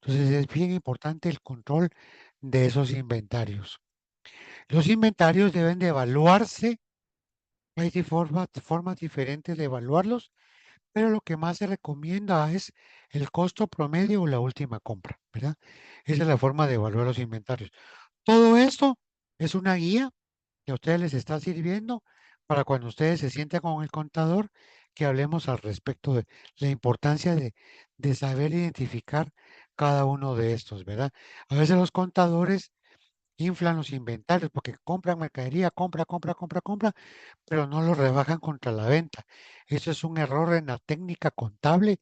Entonces es bien importante el control de esos inventarios. Los inventarios deben de evaluarse. Hay formas diferentes de evaluarlos, pero lo que más se recomienda es el costo promedio o la última compra, ¿verdad? Esa es la forma de evaluar los inventarios. Todo esto es una guía que a ustedes les está sirviendo para cuando ustedes se sienten con el contador, que hablemos al respecto de la importancia de saber identificar cada uno de estos, ¿verdad? A veces los contadores inflan los inventarios porque compran mercadería, compra, compra, compra, compra, pero no lo rebajan contra la venta. Eso es un error en la técnica contable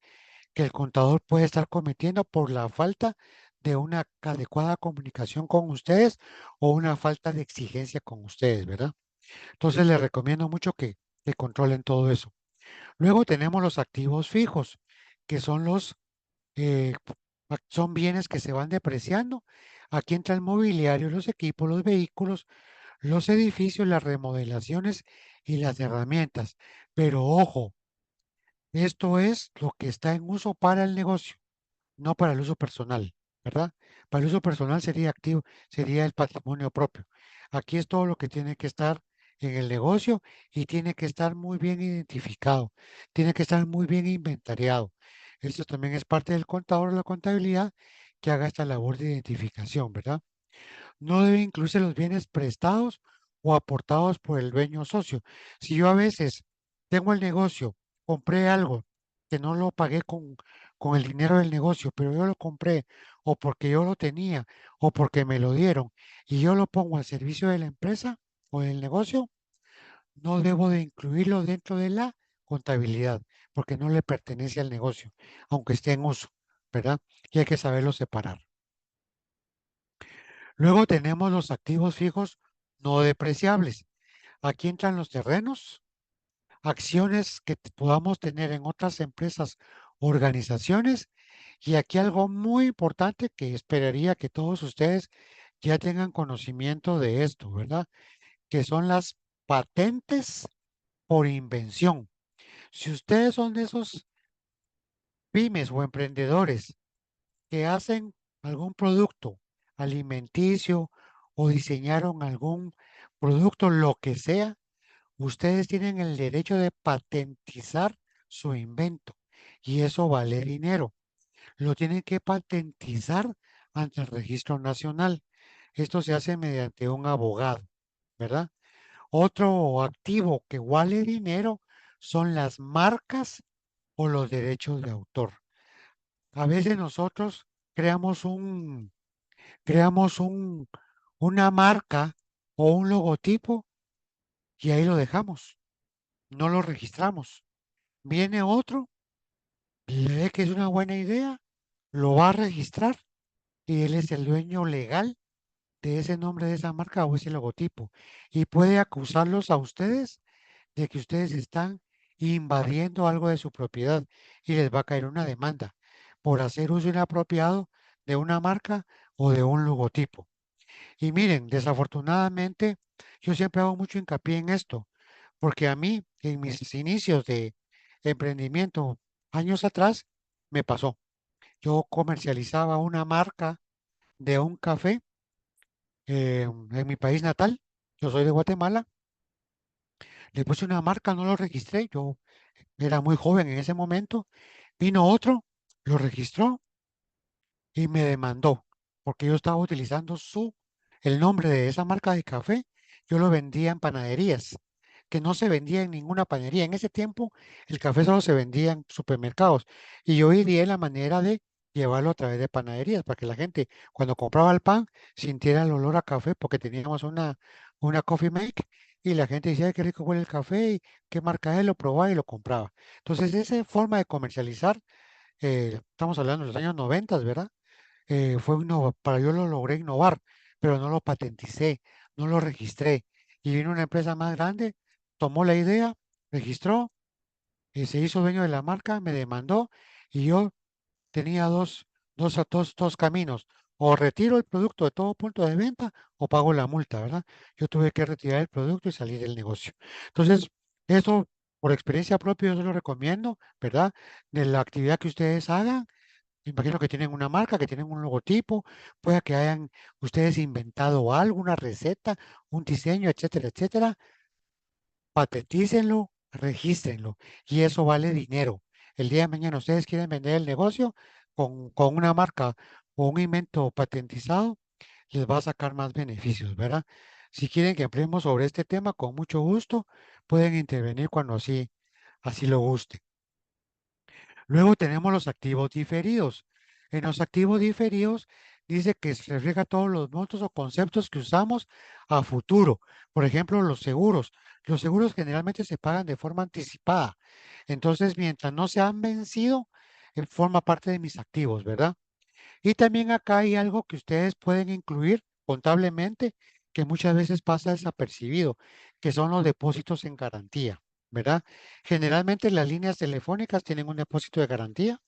que el contador puede estar cometiendo por la falta de una adecuada comunicación con ustedes o una falta de exigencia con ustedes, ¿verdad? Entonces les recomiendo mucho que controlen todo eso. Luego tenemos los activos fijos, que son eh, son bienes que se van depreciando. Aquí entra el mobiliario, los equipos, los vehículos, los edificios, las remodelaciones y las herramientas. Pero ojo, esto es lo que está en uso para el negocio, no para el uso personal, ¿verdad? Para el uso personal sería activo, sería el patrimonio propio. Aquí es todo lo que tiene que estar en el negocio y tiene que estar muy bien identificado, tiene que estar muy bien inventariado. Esto también es parte del contador de la contabilidad que haga esta labor de identificación, ¿verdad? No debe incluirse los bienes prestados o aportados por el dueño socio. Si yo a veces tengo el negocio, compré algo que no lo pagué con el dinero del negocio, pero yo lo compré o porque yo lo tenía o porque me lo dieron y yo lo pongo al servicio de la empresa o del negocio, no debo de incluirlo dentro de la contabilidad porque no le pertenece al negocio, aunque esté en uso, ¿verdad? Y hay que saberlo separar. Luego tenemos los activos fijos no depreciables. Aquí entran los terrenos, acciones que podamos tener en otras empresas, organizaciones, y aquí algo muy importante que esperaría que todos ustedes ya tengan conocimiento de esto, ¿verdad? Que son las patentes por invención. Si ustedes son de esos pymes o emprendedores que hacen algún producto alimenticio o diseñaron algún producto, lo que sea, ustedes tienen el derecho de patentizar su invento y eso vale dinero. Lo tienen que patentizar ante el Registro Nacional. Esto se hace mediante un abogado, ¿verdad? Otro activo que vale dinero son las marcas o los derechos de autor. A veces nosotros creamos una marca o un logotipo y ahí lo dejamos, no lo registramos. Viene otro, le ve que es una buena idea, lo va a registrar y él es el dueño legal de ese nombre de esa marca o ese logotipo y puede acusarlos a ustedes de que ustedes están invadiendo algo de su propiedad y les va a caer una demanda por hacer uso inapropiado de una marca o de un logotipo. Y miren, desafortunadamente, yo siempre hago mucho hincapié en esto, porque a mí, en mis inicios de emprendimiento, años atrás, me pasó. Yo comercializaba una marca de un café en mi país natal. Yo soy de Guatemala. Le puse una marca, no lo registré. Yo era muy joven en ese momento. Vino otro, lo registró y me demandó porque yo estaba utilizando el nombre de esa marca de café, yo lo vendía en panaderías, que no se vendía en ninguna panadería. En ese tiempo el café solo se vendía en supermercados y yo ideé la manera de llevarlo a través de panaderías para que la gente cuando compraba el pan sintiera el olor a café porque teníamos una coffee make y la gente decía: "Ay, qué rico huele el café y qué marca es", lo probaba y lo compraba. Entonces esa forma de comercializar, estamos hablando de los años 90, ¿verdad? Para yo lo logré innovar, pero no lo patenticé, no lo registré. Y vino una empresa más grande, tomó la idea, registró, se hizo dueño de la marca, me demandó y yo tenía dos caminos. O retiro el producto de todo punto de venta o pago la multa, ¿verdad? Yo tuve que retirar el producto y salir del negocio. Entonces, eso por experiencia propia yo se lo recomiendo, ¿verdad? De la actividad que ustedes hagan, me imagino que tienen una marca, que tienen un logotipo, pueda que hayan ustedes inventado algo, una receta, un diseño, etcétera, etcétera. Patentícenlo, regístrenlo y eso vale dinero. El día de mañana ustedes quieren vender el negocio con una marca o un invento patentizado, les va a sacar más beneficios, ¿verdad? Si quieren que hablemos sobre este tema, con mucho gusto, pueden intervenir cuando así así lo guste. Luego tenemos los activos diferidos. En los activos diferidos dice que se refleja todos los montos o conceptos que usamos a futuro. Por ejemplo, los seguros. Los seguros generalmente se pagan de forma anticipada. Entonces, mientras no se han vencido, forma parte de mis activos, ¿verdad? Y también acá hay algo que ustedes pueden incluir contablemente, que muchas veces pasa desapercibido, que son los depósitos en garantía, ¿verdad? Generalmente las líneas telefónicas tienen un depósito de garantía.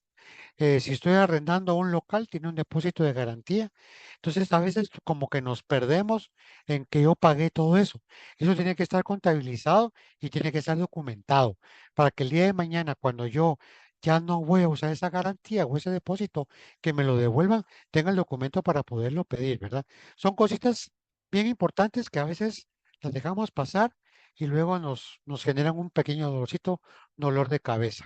Si estoy arrendando un local, tiene un depósito de garantía. Entonces, a veces como que nos perdemos en que yo pagué todo eso. Eso tiene que estar contabilizado y tiene que estar documentado para que el día de mañana, cuando yo ya no voy a usar esa garantía o ese depósito, que me lo devuelvan, tenga el documento para poderlo pedir, ¿verdad? Son cositas bien importantes que a veces las dejamos pasar y luego nos generan un pequeño dolorcito, dolor de cabeza.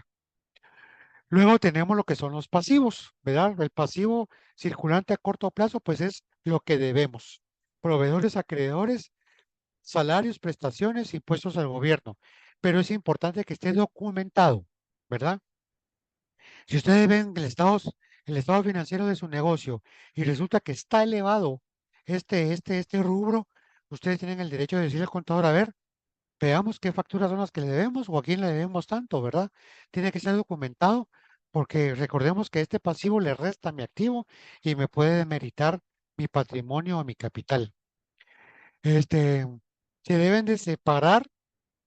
Luego tenemos lo que son los pasivos, ¿verdad? El pasivo circulante a corto plazo, pues es lo que debemos. Proveedores, acreedores, salarios, prestaciones, impuestos al gobierno. Pero es importante que esté documentado, ¿verdad? Si ustedes ven el estado financiero de su negocio y resulta que está elevado este rubro, ustedes tienen el derecho de decirle al contador, a ver, veamos qué facturas son las que le debemos o a quién le debemos tanto, ¿verdad? Tiene que ser documentado porque recordemos que este pasivo le resta a mi activo y me puede demeritar mi patrimonio o mi capital. Este, se deben de separar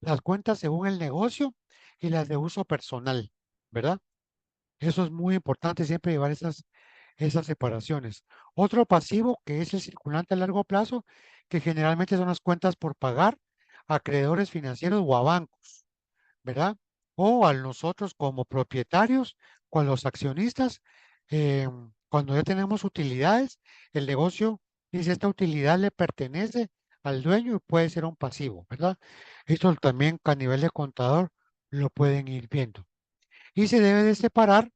las cuentas según el negocio y las de uso personal, ¿verdad? Eso es muy importante siempre llevar esas separaciones. Otro pasivo que es el circulante a largo plazo, que generalmente son las cuentas por pagar a acreedores financieros o a bancos. ¿Verdad? O a nosotros como propietarios, con los accionistas, cuando ya tenemos utilidades, el negocio dice esta utilidad le pertenece al dueño y puede ser un pasivo, ¿verdad? Esto también a nivel de contador lo pueden ir viendo. Y se debe de separar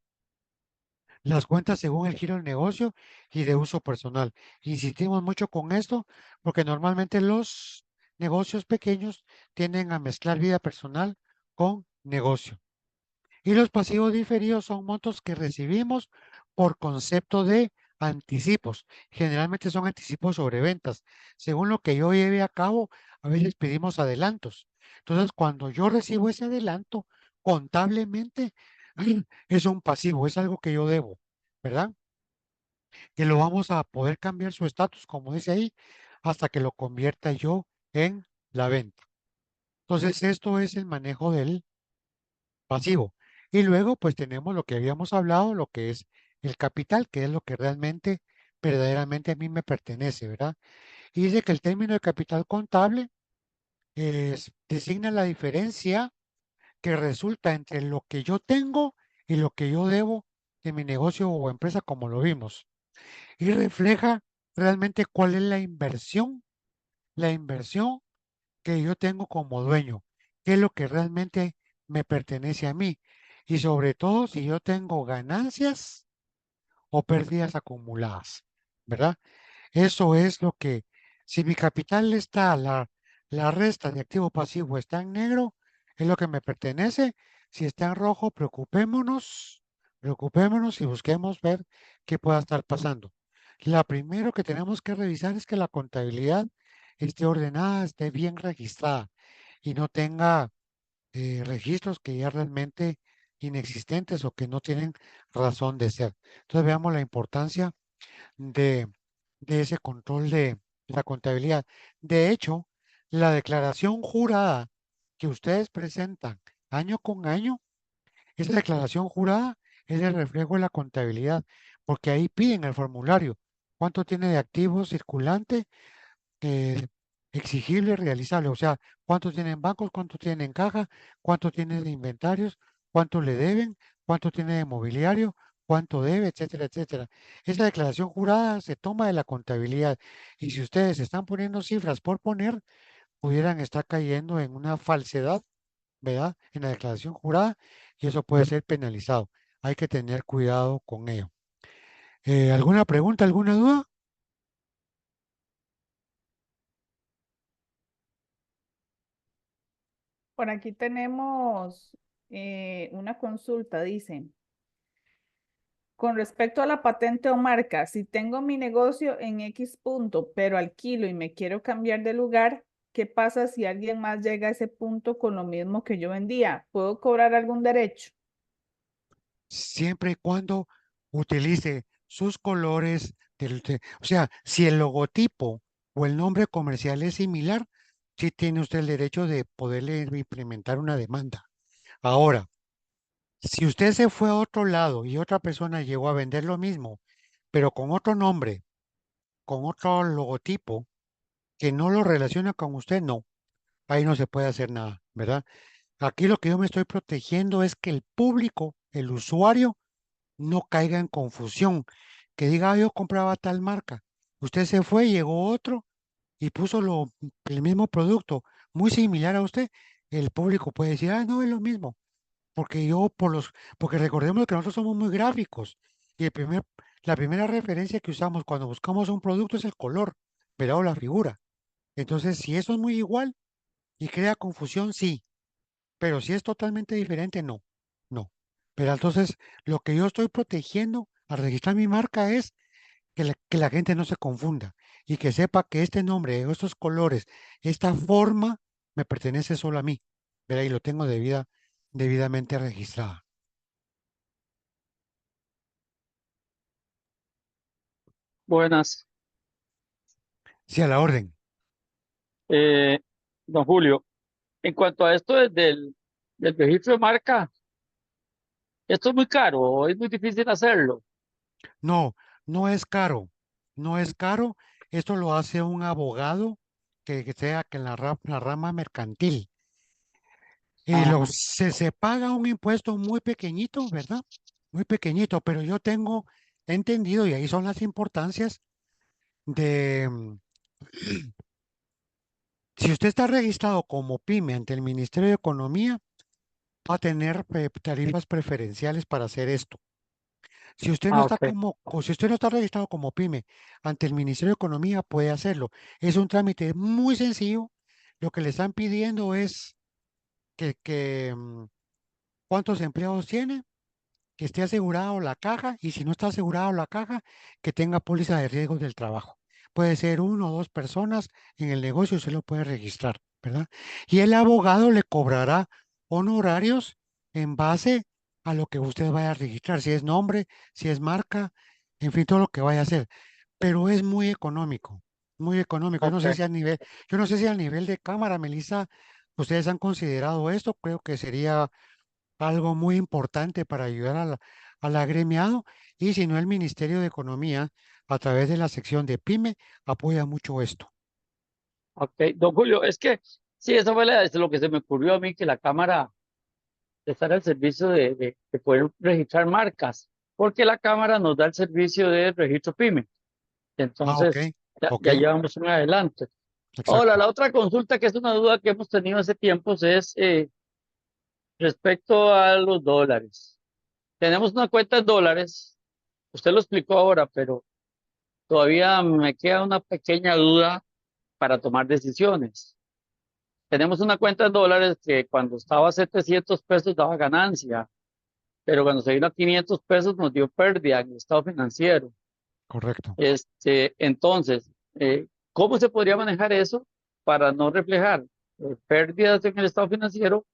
las cuentas según el giro del negocio y de uso personal. Insistimos mucho con esto porque normalmente los negocios pequeños tienden a mezclar vida personal con negocio. Y los pasivos diferidos son montos que recibimos por concepto de anticipos. Generalmente son anticipos sobre ventas. Según lo que yo lleve a cabo, a veces pedimos adelantos. Entonces, cuando yo recibo ese adelanto, contablemente es un pasivo, es algo que yo debo, ¿verdad? Que lo vamos a poder cambiar su estatus, como dice ahí, hasta que lo convierta yo en la venta. Entonces, esto es el manejo del pasivo. Y luego, pues tenemos lo que habíamos hablado, lo que es el capital, que es lo que realmente, verdaderamente a mí me pertenece, ¿verdad? Y dice que el término de capital contable designa la diferencia que resulta entre lo que yo tengo y lo que yo debo de mi negocio o empresa, como lo vimos. Y refleja realmente cuál es la inversión que yo tengo como dueño, qué es lo que realmente me pertenece a mí. Y sobre todo si yo tengo ganancias o pérdidas acumuladas, ¿verdad? Eso es lo que, si mi capital está, la resta de activo pasivo está en negro, es lo que me pertenece. Si está en rojo, preocupémonos y busquemos ver qué pueda estar pasando. La primero que tenemos que revisar es que la contabilidad esté ordenada, esté bien registrada y no tenga registros que ya realmente inexistentes o que no tienen razón de ser. Entonces veamos la importancia de, de ese control de la contabilidad. De hecho, la declaración jurada que ustedes presentan año con año, esa declaración jurada es el reflejo de la contabilidad, porque ahí piden el formulario cuánto tiene de activo circulante eh, exigible, realizable. O sea, cuánto tienen bancos, cuánto tienen en caja, cuánto tienen de inventarios, cuánto le deben, cuánto tiene de mobiliario, cuánto debe, etcétera, etcétera. Esa declaración jurada se toma de la contabilidad y si ustedes están poniendo cifras por poner, pudieran estar cayendo en una falsedad, ¿verdad? En la declaración jurada y eso puede ser penalizado. Hay que tener cuidado con ello. ¿Alguna pregunta, alguna duda? Por aquí tenemos. una consulta, dice. Con respecto a la patente o marca, si tengo mi negocio en X punto, pero alquilo y me quiero cambiar de lugar, ¿qué pasa si alguien más llega a ese punto con lo mismo que yo vendía? ¿Puedo cobrar algún derecho? Siempre y cuando utilice sus colores, o sea, si el logotipo o el nombre comercial es similar, sí tiene usted el derecho de poderle implementar una demanda. Ahora, si usted se fue a otro lado y otra persona llegó a vender lo mismo, pero con otro nombre, con otro logotipo, que no lo relaciona con usted, no, ahí no se puede hacer nada, ¿verdad? Aquí lo que yo me estoy protegiendo es que el público, el usuario, no caiga en confusión, que diga, "Ah, yo compraba tal marca, usted se fue, llegó otro y puso el mismo producto, muy similar a usted, el público puede decir, ah, no, es lo mismo, porque porque recordemos que nosotros somos muy gráficos y la primera referencia que usamos cuando buscamos un producto es el color, ¿verdad? O la figura. Entonces, si eso es muy igual y crea confusión, sí, pero si es totalmente diferente, no, no. Pero entonces, lo que yo estoy protegiendo al registrar mi marca es que la gente no se confunda y que sepa que este nombre, estos colores, esta forma, me pertenece solo a mí, ¿verdad? Y lo tengo debidamente registrada. Buenas. Sí, a la orden. Eh, Don Julio, en cuanto a esto del registro de marca, ¿esto es muy caro o es muy difícil hacerlo? No, no es caro, no es caro. Esto lo hace un abogado que sea que en la rama mercantil. Ah, Se paga un impuesto muy pequeñito, ¿verdad? Muy pequeñito, pero yo tengo entendido, y ahí son las importancias de, si usted está registrado como pyme ante el Ministerio de Economía, va a tener tarifas preferenciales para hacer esto. ok, Si usted no está registrado como pyme ante el Ministerio de Economía, puede hacerlo. Es un trámite muy sencillo. Lo que le están pidiendo es cuántos empleados tiene, que esté asegurado la caja y si no está asegurado la caja, que tenga póliza de riesgos del trabajo. Puede ser uno o dos personas en el negocio, se lo puede registrar, ¿verdad? Y el abogado le cobrará honorarios en base a lo que usted vaya a registrar, si es nombre, si es marca, en fin, todo lo que vaya a hacer. Pero es muy económico, muy económico. ok, Yo no sé si al nivel de cámara, Melissa, ustedes han considerado esto, creo que sería algo muy importante para ayudar al agremiado y si no el Ministerio de Economía a través de la sección de PYME apoya mucho esto. ok. Don Julio, es que sí, eso fue es lo que se me ocurrió a mí, que la Cámara estar al servicio de poder registrar marcas, porque la Cámara nos da el servicio de registro PYME. Ah, ok, Entonces, ok, ya llevamos un adelante. Ahora, exacto, la otra consulta que es una duda que hemos tenido hace tiempos es respecto a los dólares. Tenemos una cuenta en dólares, usted lo explicó ahora, pero todavía me queda una pequeña duda para tomar decisiones. Tenemos una cuenta en dólares que cuando estaba a 700 pesos daba ganancia, pero cuando se vino a 500 pesos nos dio pérdida en el estado financiero. correcto. Entonces, ¿cómo se podría manejar eso para no reflejar pérdidas en el estado financiero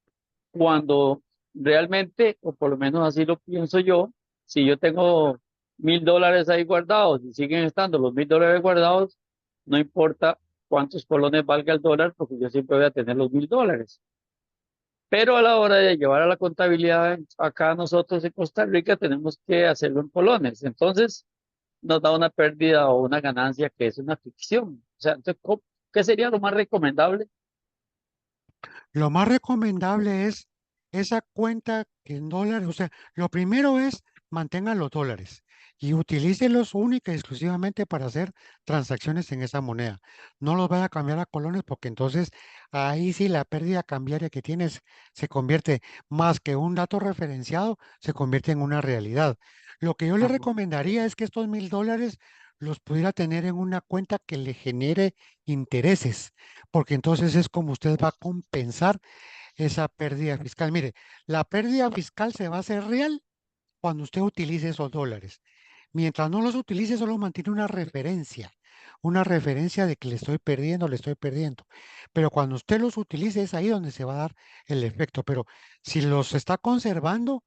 cuando realmente, o por lo menos así lo pienso yo, si yo tengo $1,000 ahí guardados y siguen estando los $1,000 guardados, no importa cuántos colones valga el dólar, porque yo siempre voy a tener los $1,000. Pero a la hora de llevar a la contabilidad acá nosotros en Costa Rica tenemos que hacerlo en colones. Entonces nos da una pérdida o una ganancia que es una ficción. O sea, entonces, ¿qué sería lo más recomendable? Lo más recomendable es esa cuenta que en dólares, o sea, lo primero es mantenga los dólares y utilícelos única y exclusivamente para hacer transacciones en esa moneda. No los vaya a cambiar a colones porque entonces ahí sí la pérdida cambiaria que tienes se convierte más que un dato referenciado, se convierte en una realidad. Lo que yo le Ajá. recomendaría es que estos $1,000 los pudiera tener en una cuenta que le genere intereses porque entonces es como usted va a compensar. esa pérdida fiscal. Mire, la pérdida fiscal se va a hacer real cuando usted utilice esos dólares. Mientras no los utilice, solo mantiene una referencia de que le estoy perdiendo, le estoy perdiendo. Pero cuando usted los utilice, es ahí donde se va a dar el efecto. Pero si los está conservando,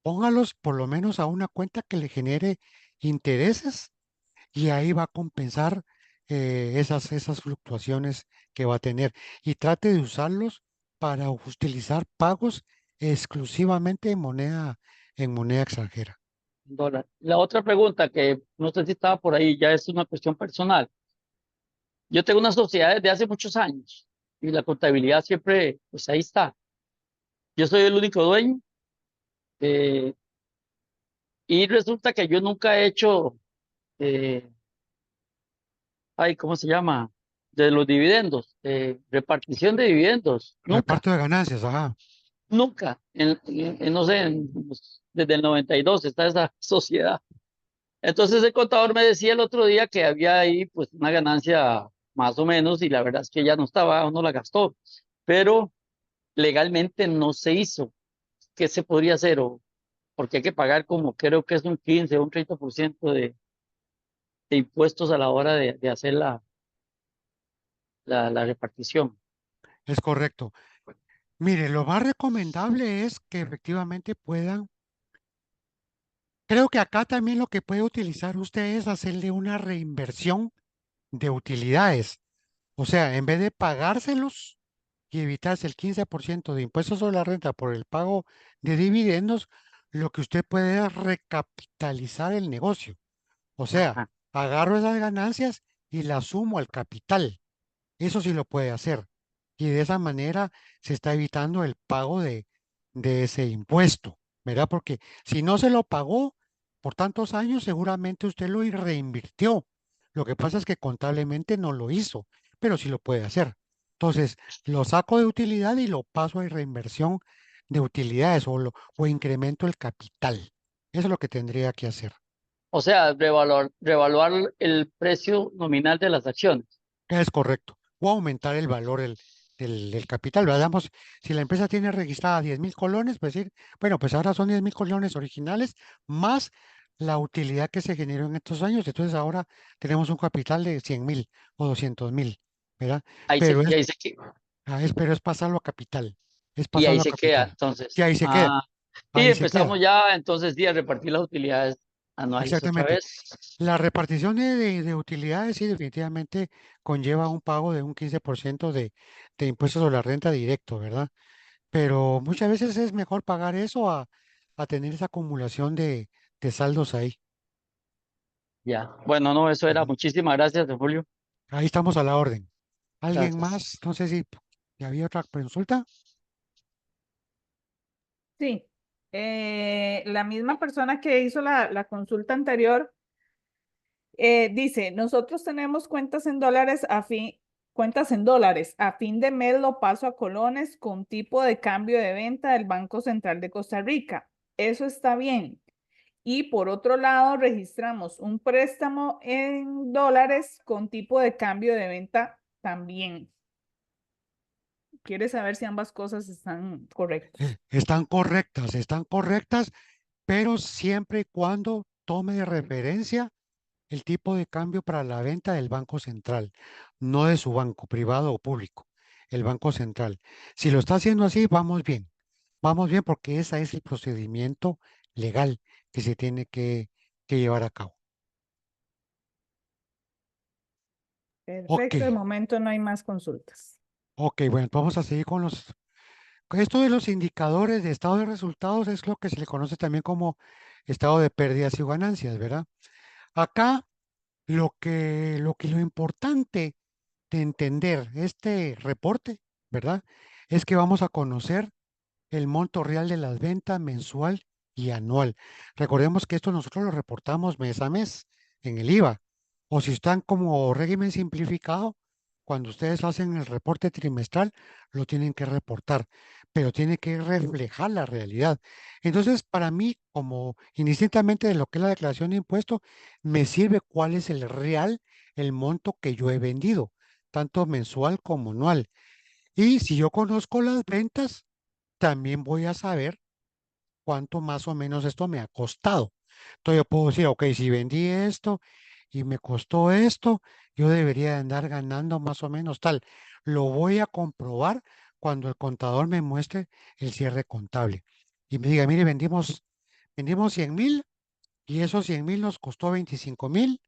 póngalos por lo menos a una cuenta que le genere intereses y ahí va a compensar esas fluctuaciones que va a tener. Y trate de usarlos para utilizar pagos exclusivamente en moneda extranjera. Dólar. La otra pregunta que no sé si estaba por ahí, ya es una cuestión personal. Yo tengo una sociedad desde hace muchos años y la contabilidad siempre, pues ahí está. Yo soy el único dueño eh, y resulta que yo nunca he hecho, eh, ay, ¿cómo se llama? De los dividendos, repartición de dividendos. Nunca, Reparto de ganancias, ajá. nunca. No sé, desde el 92 está esa sociedad. Entonces el contador me decía el otro día que había ahí pues una ganancia más o menos y la verdad es que ya no estaba, no la gastó, pero legalmente no se hizo. ¿Qué se podría hacer? Porque hay que pagar como creo que es un 15 o un 30% de impuestos a la hora de hacer la repartición. Es correcto. Mire, lo más recomendable es que efectivamente puedan, creo que acá también lo que puede utilizar usted es hacerle una reinversión de utilidades. O sea, en vez de pagárselos y evitarse el 15% de impuestos sobre la renta por el pago de dividendos, lo que usted puede es recapitalizar el negocio. O sea, Ajá. agarro esas ganancias y las sumo al capital. Eso sí lo puede hacer. Y de esa manera se está evitando el pago de ese impuesto, ¿verdad? Porque si no se lo pagó por tantos años, seguramente usted lo reinvirtió. Lo que pasa es que contablemente no lo hizo, pero sí lo puede hacer. Entonces, lo saco de utilidad y lo paso a reinversión de utilidades o incremento el capital. Eso es lo que tendría que hacer. O sea, revaluar el precio nominal de las acciones. Es correcto. O aumentar el valor del capital. Veamos, si la empresa tiene registrada 10.000 colones, pues decir, bueno, pues ahora son 10.000 colones originales más la utilidad que se generó en estos años. Entonces ahora tenemos un capital de 100.000 o 200.000, ¿verdad? Pero Y es, ahí se, que- pero es pasarlo a capital. Es y ahí pasarlo a se queda, capital. Y entonces. ahí se queda. Y Ahí se queda. empezamos ya entonces sí, a repartir las utilidades anuales otra Exactamente. vez. La repartición de utilidades sí definitivamente conlleva un pago de un 15% de impuestos sobre la renta directo, ¿verdad? Pero muchas veces es mejor pagar eso a tener esa acumulación de saldos ahí. Ya. Bueno, no, eso era. Ujú. Muchísimas gracias, don Julio. Ahí estamos a la orden. ¿Alguien Gracias. más? No sé si había otra consulta. Sí, la misma persona que hizo la consulta anterior dice, nosotros tenemos cuentas en dólares, a fin de mes lo paso a colones con tipo de cambio de venta del Banco Central de Costa Rica. Eso está bien. Y por otro lado, registramos un préstamo en dólares con tipo de cambio de venta también. Quiere saber si ambas cosas están correctas. Están correctas, pero siempre y cuando tome de referencia el tipo de cambio para la venta del Banco Central, no de su banco privado o público, el Banco Central. Si lo está haciendo así, vamos bien porque ese es el procedimiento legal que se tiene que llevar a cabo. Ok, Perfecto, de momento no hay más consultas. ok, bueno, vamos a seguir con esto de los indicadores de estado de resultados es lo que se le conoce también como estado de pérdidas y ganancias, ¿verdad? Acá lo importante de entender este reporte, ¿verdad? Es que vamos a conocer el monto real de las ventas mensual y anual. Recordemos que esto nosotros lo reportamos mes a mes en el IVA. O si están como régimen simplificado, cuando ustedes hacen el reporte trimestral, lo tienen que reportar, pero tiene que reflejar la realidad. Entonces, para mí, como indistintamente de lo que es la declaración de impuestos, me sirve cuál es el real, el monto que yo he vendido, tanto mensual como anual. Y si yo conozco las ventas, también voy a saber cuánto más o menos esto me ha costado. Entonces yo puedo decir, ok, si vendí esto y me costó esto, yo debería de andar ganando más o menos tal. Lo voy a comprobar cuando el contador me muestre el cierre contable y me diga, mire, vendimos 100,000 y esos 100,000 nos costó 25,000,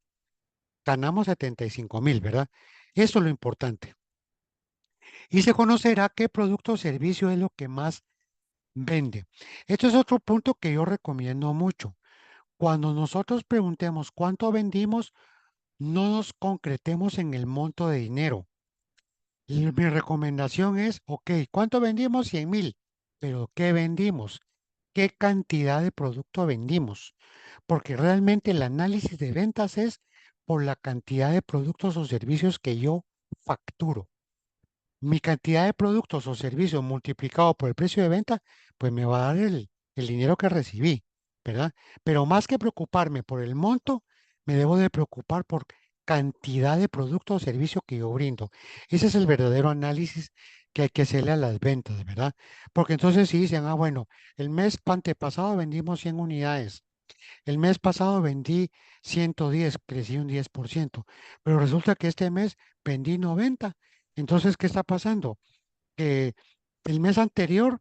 ganamos 75,000, ¿verdad? Eso es lo importante. Y se conocerá qué producto o servicio es lo que más vende. Esto es otro punto que yo recomiendo mucho. Cuando nosotros preguntemos cuánto vendimos, no nos concretemos en el monto de dinero. Y mi recomendación es, ok, ¿cuánto vendimos? 100,000. Pero ¿qué vendimos? ¿Qué cantidad de producto vendimos? Porque realmente el análisis de ventas es por la cantidad de productos o servicios que yo facturo. Mi cantidad de productos o servicios multiplicado por el precio de venta, pues me va a dar el dinero que recibí, ¿verdad? Pero más que preocuparme por el monto, me debo de preocupar por cantidad de producto o servicio que yo brindo. Ese es el verdadero análisis que hay que hacerle a las ventas, ¿verdad? Porque entonces si dicen, bueno, el mes antepasado vendimos 100 unidades, el mes pasado vendí 110, crecí un 10%, pero resulta que este mes vendí 90. Entonces, ¿qué está pasando? Que el mes anterior,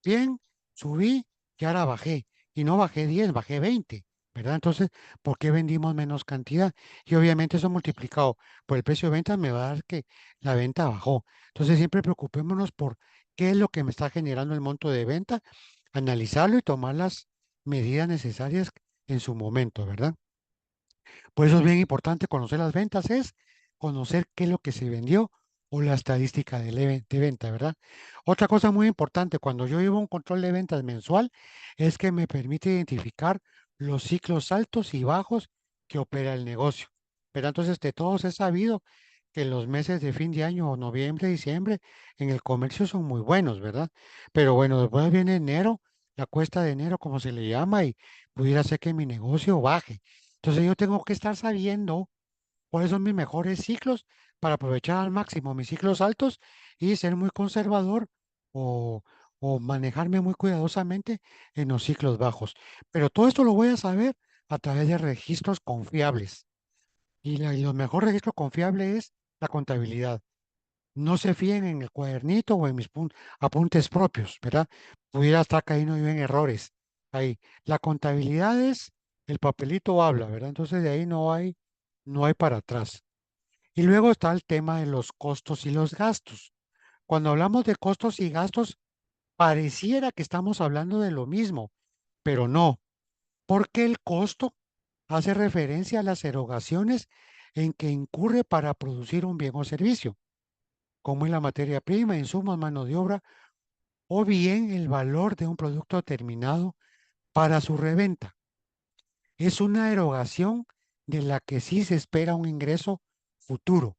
bien, subí y ahora bajé. Y no bajé 10, bajé 20, ¿verdad? Entonces, ¿por qué vendimos menos cantidad? Y obviamente eso multiplicado por el precio de venta me va a dar que la venta bajó. Entonces, siempre preocupémonos por qué es lo que me está generando el monto de venta, analizarlo y tomar las medidas necesarias en su momento, ¿verdad? Por eso es bien importante conocer las ventas, es conocer qué es lo que se vendió o la estadística de venta, ¿verdad? Otra cosa muy importante cuando yo llevo un control de ventas mensual es que me permite identificar los ciclos altos y bajos que opera el negocio. Pero entonces de todos es sabido que los meses de fin de año, o noviembre, diciembre, en el comercio son muy buenos, ¿verdad? Pero bueno, después viene enero, la cuesta de enero, como se le llama, y pudiera ser que mi negocio baje. Entonces yo tengo que estar sabiendo cuáles son mis mejores ciclos para aprovechar al máximo mis ciclos altos y ser muy conservador o, o manejarme muy cuidadosamente en los ciclos bajos. Pero todo esto lo voy a saber a través de registros confiables. Y los mejores registros confiables es la contabilidad. No se fíen en el cuadernito o en mis apuntes propios, ¿verdad? Pudiera estar cayendo yo en errores. Ahí, la contabilidad es el papelito habla, ¿verdad? Entonces de ahí no hay para atrás. Y luego está el tema de los costos y los gastos. Cuando hablamos de costos y gastos, pareciera que estamos hablando de lo mismo, pero no, porque el costo hace referencia a las erogaciones en que incurre para producir un bien o servicio, como es la materia prima, insumos, mano de obra, o bien el valor de un producto terminado para su reventa. Es una erogación de la que sí se espera un ingreso futuro.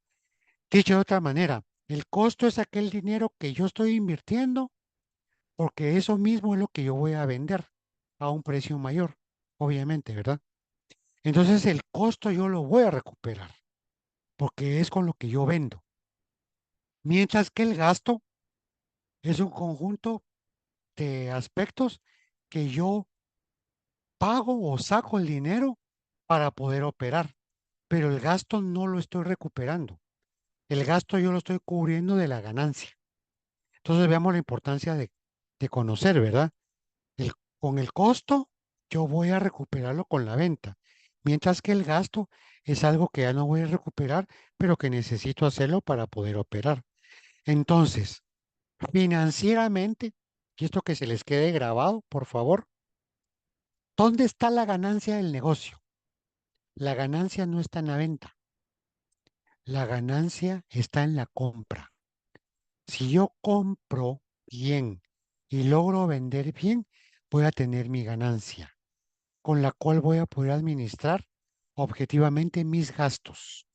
Dicho de otra manera, el costo es aquel dinero que yo estoy invirtiendo porque eso mismo es lo que yo voy a vender a un precio mayor, obviamente, ¿verdad? Entonces el costo yo lo voy a recuperar porque es con lo que yo vendo. Mientras que el gasto es un conjunto de aspectos que yo pago o saco el dinero para poder operar, pero el gasto no lo estoy recuperando. El gasto yo lo estoy cubriendo de la ganancia. Entonces veamos la importancia de conocer, ¿verdad? El- con el costo yo voy a recuperarlo con la venta, mientras que el gasto es algo que ya no voy a recuperar, pero que necesito hacerlo para poder operar. Entonces, financieramente, y esto que se les quede grabado, por favor, ¿dónde está la ganancia del negocio? La ganancia no está en la venta, la ganancia está en la compra. Si yo compro bien y logro vender bien, voy a tener mi ganancia, con la cual voy a poder administrar objetivamente mis gastos.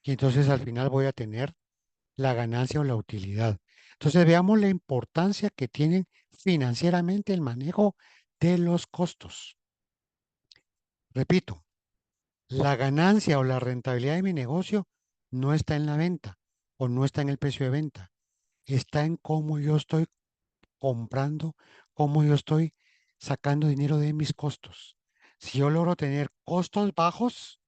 Y entonces al final voy a tener la ganancia o la utilidad. Entonces veamos la importancia que tiene financieramente el manejo de los costos. Repito, la ganancia o la rentabilidad de mi negocio no está en la venta o no está en el precio de venta. está en cómo yo estoy comprando, cómo yo estoy sacando dinero de mis costos. Si yo logro tener costos bajos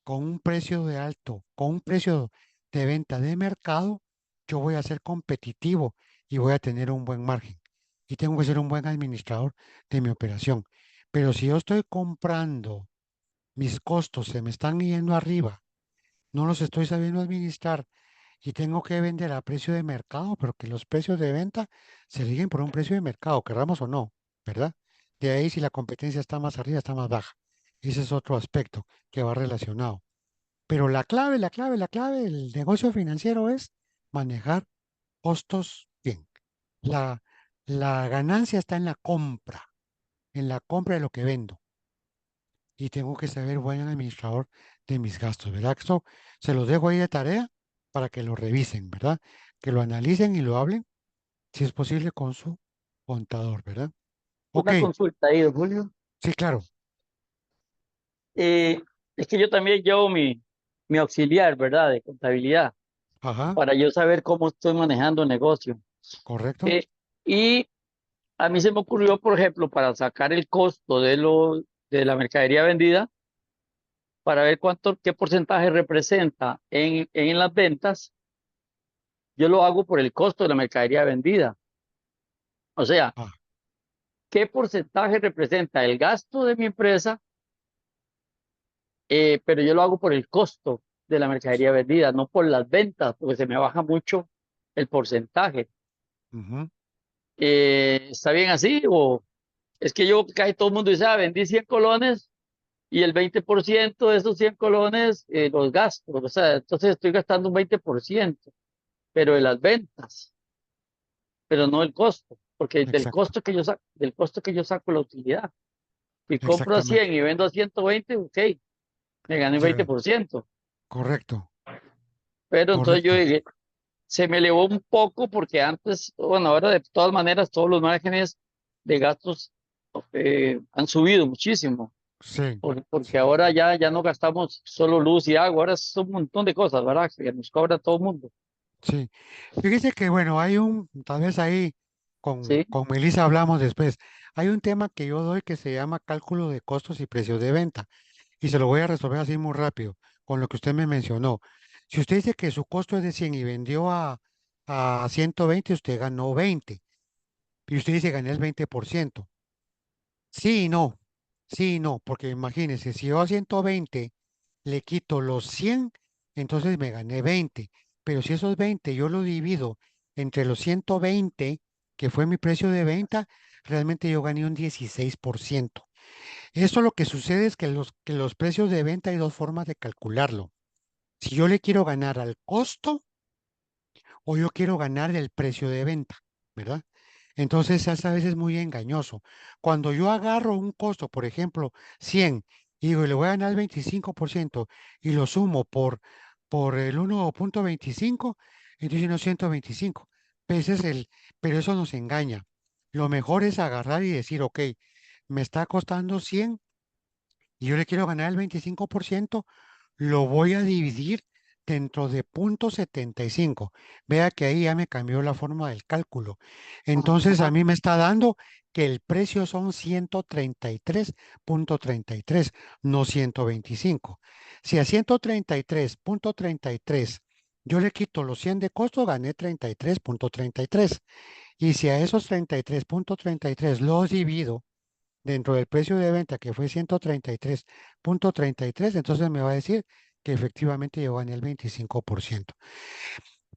con un precio de alto, con un precio de venta de mercado, yo voy a ser competitivo y voy a tener un buen margen. Y tengo que ser un buen administrador de mi operación. Pero si yo estoy comprando, mis costos se me están yendo arriba, no los estoy sabiendo administrar y tengo que vender a precio de mercado, pero que los precios de venta se rigen por un precio de mercado, querramos o no, ¿verdad? De ahí si la competencia está más arriba, está más baja. Ese es otro aspecto que va relacionado. Pero la clave del negocio financiero es manejar costos bien. La, la ganancia está en la compra de lo que vendo. Y tengo que saber buen administrador de mis gastos, ¿verdad? Esto se los dejo ahí de tarea para que lo revisen, ¿verdad? Que lo analicen y lo hablen, si es posible, con su contador, ¿verdad? Ok, Una consulta ahí, don Julio. sí, claro. Eh, es que yo también llevo mi auxiliar, ¿verdad? De contabilidad, Ajá, para yo saber cómo estoy manejando el negocio. correcto. Eh, y a mí se me ocurrió, por ejemplo, para sacar el costo de la mercadería vendida, para ver qué porcentaje representa en las ventas, yo lo hago por el costo de la mercadería vendida. O sea, Ah, qué porcentaje representa el gasto de mi empresa, pero yo lo hago por el costo de la mercadería vendida, no por las ventas, porque se me baja mucho el porcentaje. ujú, ¿Está bien así? O es que yo, casi todo el mundo dice, vendí 100 colones y el 20% de esos 100 colones los gasto. O sea, entonces estoy gastando un 20%, pero de las ventas, pero no el costo, porque exacto, del costo que yo saco la utilidad. Si compro a exactamente. 100 y vendo a 120, ok, me gané el Sí, 20%. correcto, Pero entonces yo correcto. dije, se me elevó un poco porque antes, bueno, ahora de todas maneras todos los márgenes de gastos han subido muchísimo, Sí, porque sí, ahora ya no gastamos solo luz y agua, ahora es un montón de cosas, ¿verdad? Que nos cobra todo el mundo, sí. Fíjese que, bueno, tal vez ahí ¿sí? con Melissa hablamos después. Hay un tema que yo doy que se llama cálculo de costos y precios de venta. Y se lo voy a resolver así muy rápido, con lo que usted me mencionó. Si usted dice que su costo es de 100 y vendió a 120, usted ganó 20. Y usted dice gané el 20%. Sí y no, sí y no, porque imagínese, si yo a 120 le quito los 100, entonces me gané 20. Pero si esos 20 yo lo divido entre los 120, que fue mi precio de venta, realmente yo gané un 16%. Eso lo que sucede es que los precios de venta hay dos formas de calcularlo. Si yo le quiero ganar al costo o yo quiero ganar el precio de venta, ¿verdad? Entonces es a veces muy engañoso. Cuando yo agarro un costo, por ejemplo, 100, y digo, y le voy a ganar el 25% y lo sumo por el 1,25, entonces no 125. Ese es pero eso nos engaña. Lo mejor es agarrar y decir, ok, me está costando 100 y yo le quiero ganar el 25%, lo voy a dividir dentro de 0,75. Vea que ahí ya me cambió la forma del cálculo. Entonces a Ajá. mí me está dando que el precio son 133,33, no 125. Si a 133,33 yo le quito los 100 de costo, gané 33,33. Y si a esos 33,33 los divido dentro del precio de venta que fue 133,33, entonces me va a decir que efectivamente yo gané el 25%.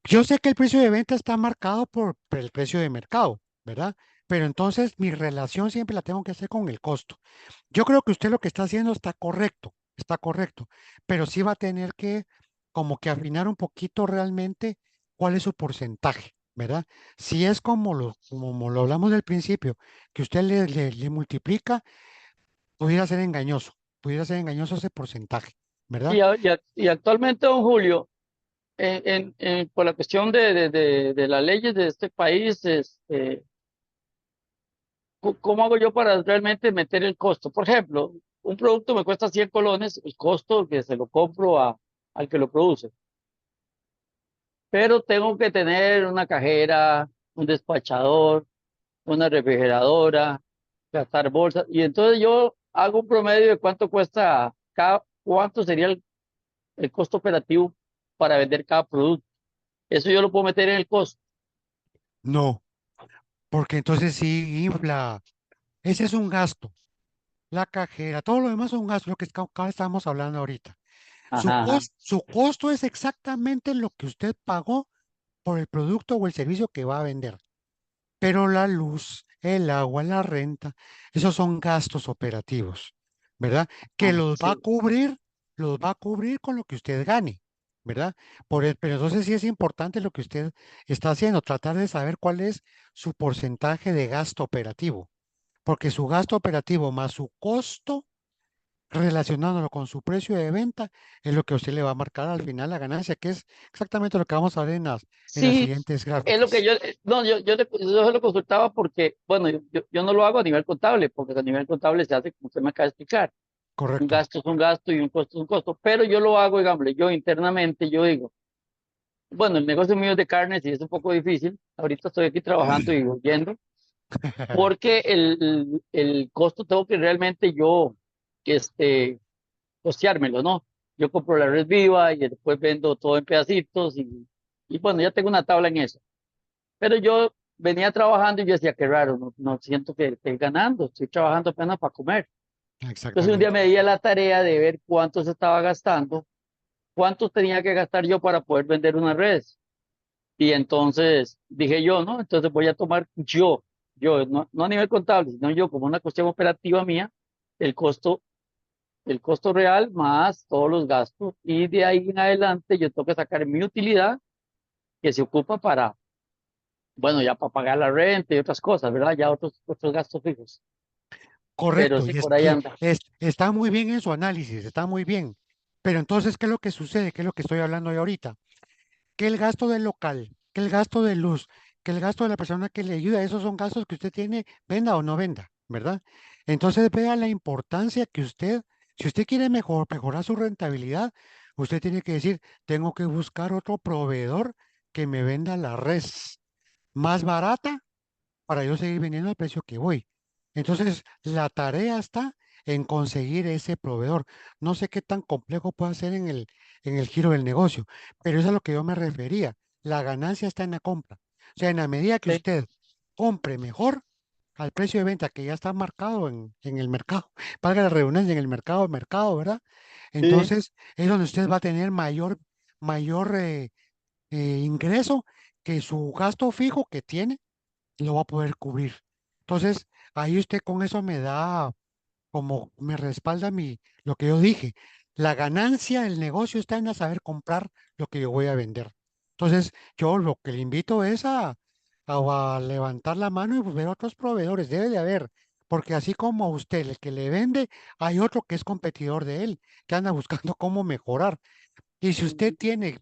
Yo sé que el precio de venta está marcado por el precio de mercado, ¿verdad? Pero entonces mi relación siempre la tengo que hacer con el costo. Yo creo que usted lo que está haciendo está correcto, pero sí va a tener que como que afinar un poquito realmente cuál es su porcentaje, ¿verdad? Si es como lo hablamos del principio, que usted le multiplica, pudiera ser engañoso ese porcentaje, ¿verdad? Y actualmente, don Julio, por la cuestión de las leyes de este país, ¿cómo hago yo para realmente meter el costo? Por ejemplo, un producto me cuesta 100 colones, el costo que se lo compro al que lo produce. pero tengo que tener una cajera, un despachador, una refrigeradora, gastar bolsas. Y entonces yo hago un promedio de cuánto cuesta cuánto sería el costo operativo para vender cada producto. Eso yo lo puedo meter en el costo. No, porque entonces sí infla. Ese es un gasto. La cajera, todo lo demás es un gasto, lo que acá estamos hablando ahorita. Ajá, ajá. Su costo es exactamente lo que usted pagó por el producto o el servicio que va a vender. Pero la luz, el agua, la renta, esos son gastos operativos, ¿verdad? Que Ah, sí. los va a cubrir con lo que usted gane, ¿verdad? Pero entonces sí es importante lo que usted está haciendo, tratar de saber cuál es su porcentaje de gasto operativo, porque su gasto operativo más su costo relacionándolo con su precio de venta, es lo que a usted le va a marcar al final la ganancia, que es exactamente lo que vamos a ver en las Sí, siguientes es lo que gráficas. yo, no, yo se lo consultaba porque, bueno, yo no lo hago a nivel contable, porque a nivel contable se hace como usted me acaba de explicar. Un Correcto. gasto es un gasto y un costo es un costo, pero yo lo hago, digamos, yo internamente, yo digo, bueno, el negocio mío es de carnes y es un poco difícil. Ahorita estoy aquí trabajando y yendo, porque el costo tengo que realmente yo, este, costeármelo, ¿no? Yo compro la red viva y después vendo todo en pedacitos y bueno, ya tengo una tabla en eso. Pero yo venía trabajando y yo decía, qué raro, no siento que estoy ganando, estoy trabajando apenas para comer. Entonces un día Exactamente. me di a la tarea de ver cuánto se estaba gastando, cuánto tenía que gastar yo para poder vender una red. Y entonces dije yo, ¿no? Entonces voy a tomar yo, no a nivel contable, sino yo como una cuestión operativa mía, el costo, el costo real más todos los gastos. Y de ahí en adelante yo tengo que sacar mi utilidad que se ocupa para, bueno, ya para pagar la renta y otras cosas, ¿verdad? Ya otros gastos fijos. Pero Correcto. sí, Y, por ahí anda. está muy bien en su análisis, está muy bien. Pero entonces, ¿qué es lo que sucede? ¿Qué es lo que estoy hablando yo ahorita? Que el gasto del local, que el gasto de luz, que el gasto de la persona que le ayuda, esos son gastos que usted tiene, venda o no venda, ¿verdad? Entonces vea la importancia que usted, si usted quiere mejorar su rentabilidad, usted tiene que decir, tengo que buscar otro proveedor que me venda la res más barata para yo seguir vendiendo al precio que voy. Entonces, la tarea está en conseguir ese proveedor. No sé qué tan complejo puede ser en el giro del negocio, pero eso es a lo que yo me refería. La ganancia está en la compra. O sea, en la medida que Sí, usted compre mejor al precio de venta que ya está marcado en el mercado, valga la redundancia, en el mercado, ¿verdad? sí. Entonces, es donde usted va a tener mayor ingreso que su gasto fijo que tiene lo va a poder cubrir. Entonces, ahí usted con eso me da, como me respalda lo que yo dije. La ganancia del negocio está en a saber comprar lo que yo voy a vender. Entonces, yo lo que le invito es a levantar la mano y ver otros proveedores. Debe de haber, porque así como a usted, el que le vende, hay otro que es competidor de él, que anda buscando cómo mejorar. Y si usted Ujú. tiene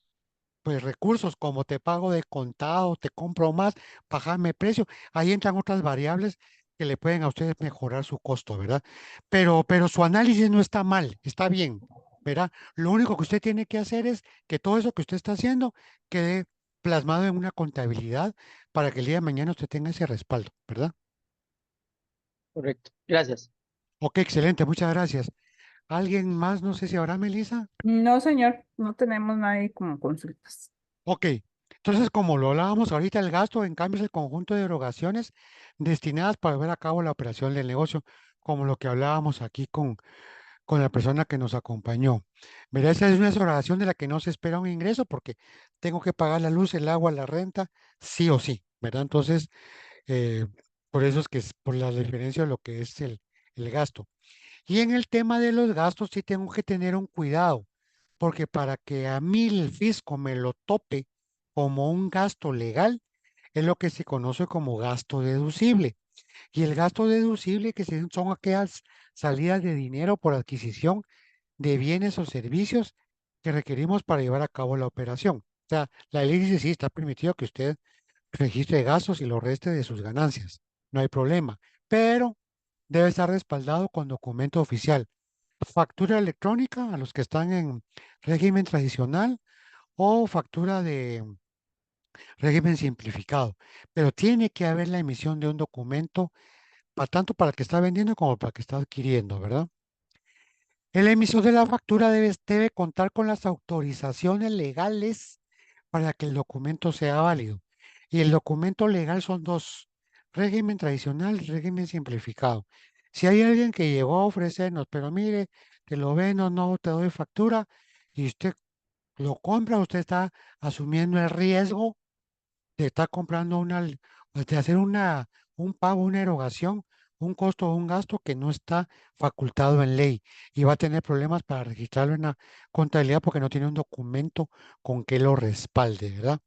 pues recursos como te pago de contado, te compro más, bájame precio, ahí entran otras variables que le pueden a ustedes mejorar su costo, ¿verdad? Pero su análisis no está mal, está bien, ¿verdad? Lo único que usted tiene que hacer es que todo eso que usted está haciendo quede plasmado en una contabilidad para que el día de mañana usted tenga ese respaldo, ¿verdad? Correcto. Gracias. Ok, excelente, muchas gracias. ¿Alguien más? No sé si habrá, Melissa. No, señor, no tenemos nadie como consultas. Ok, entonces como lo hablábamos ahorita, el gasto en cambio es el conjunto de erogaciones destinadas para llevar a cabo la operación del negocio, como lo que hablábamos aquí con la persona que nos acompañó. Verá, esa es una erogación de la que no se espera un ingreso porque tengo que pagar la luz, el agua, la renta, sí o sí, ¿verdad? Entonces, eh, por eso es que es por la diferencia de lo que es el gasto. Y en el tema de los gastos sí tengo que tener un cuidado, porque para que a mí el fisco me lo tope como un gasto legal, es lo que se conoce como gasto deducible. Y el gasto deducible son aquellas salidas de dinero por adquisición de bienes o servicios que requerimos para llevar a cabo la operación. O sea, la ley dice sí, está permitido que usted registre gastos y lo reste de sus ganancias. No hay problema. Pero debe estar respaldado con documento oficial. Factura electrónica a los que están en régimen tradicional o factura régimen simplificado, pero tiene que haber la emisión de un documento, tanto para el que está vendiendo como para el que está adquiriendo, ¿verdad? El emisor de la factura debe contar con las autorizaciones legales para que el documento sea válido. Y el documento legal son dos, régimen tradicional y régimen simplificado. Si hay alguien que llegó a ofrecernos, pero mire, te lo vendo, no te doy factura, y usted lo compra, usted está asumiendo el riesgo de estar comprando de hacer un pago, una erogación, un costo o un gasto que no está facultado en ley y va a tener problemas para registrarlo en la contabilidad porque no tiene un documento con que lo respalde, ¿verdad?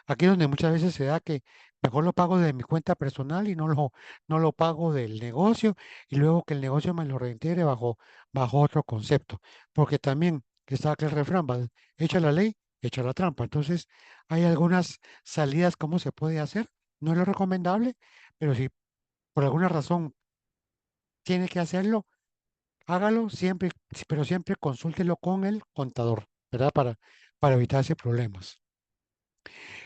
Aquí es donde muchas veces se da que mejor lo pago de mi cuenta personal y no lo pago del negocio y luego que el negocio me lo reintegre bajo otro concepto. Porque también está aquel refrán, hecha la ley, hecha la trampa. Entonces, hay algunas salidas, ¿cómo se puede hacer? No es lo recomendable, pero si por alguna razón tiene que hacerlo, hágalo siempre, pero siempre consúltelo con el contador, ¿verdad? Para evitarse problemas.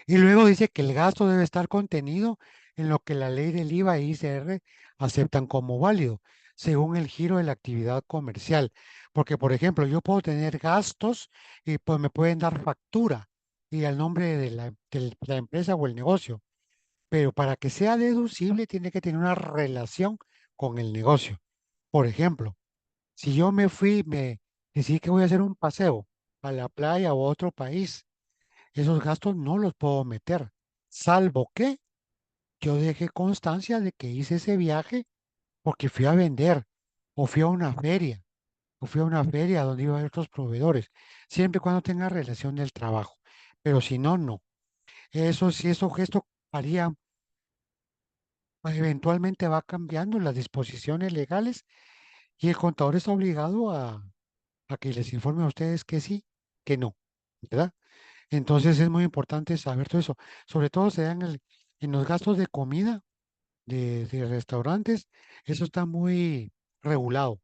Y luego dice que el gasto debe estar contenido en lo que la ley del IVA e ICR aceptan como válido, según el giro de la actividad comercial. Porque, por ejemplo, yo puedo tener gastos y pues me pueden dar factura y al nombre de la empresa o el negocio, pero para que sea deducible tiene que tener una relación con el negocio. Por ejemplo, si yo me decidí que voy a hacer un paseo a la playa o a otro país, esos gastos no los puedo meter, salvo que yo deje constancia de que hice ese viaje porque fui a vender o fui a una feria o fui a una feria donde iba a haber otros proveedores, siempre y cuando tenga relación del trabajo. Pero si no, no. Eso si esos gestos haría, eventualmente va cambiando las disposiciones legales y el contador está obligado a que les informe a ustedes que sí, que no, ¿verdad? Entonces es muy importante saber todo eso. Sobre todo se da en los gastos de comida de restaurantes. Eso está muy regulado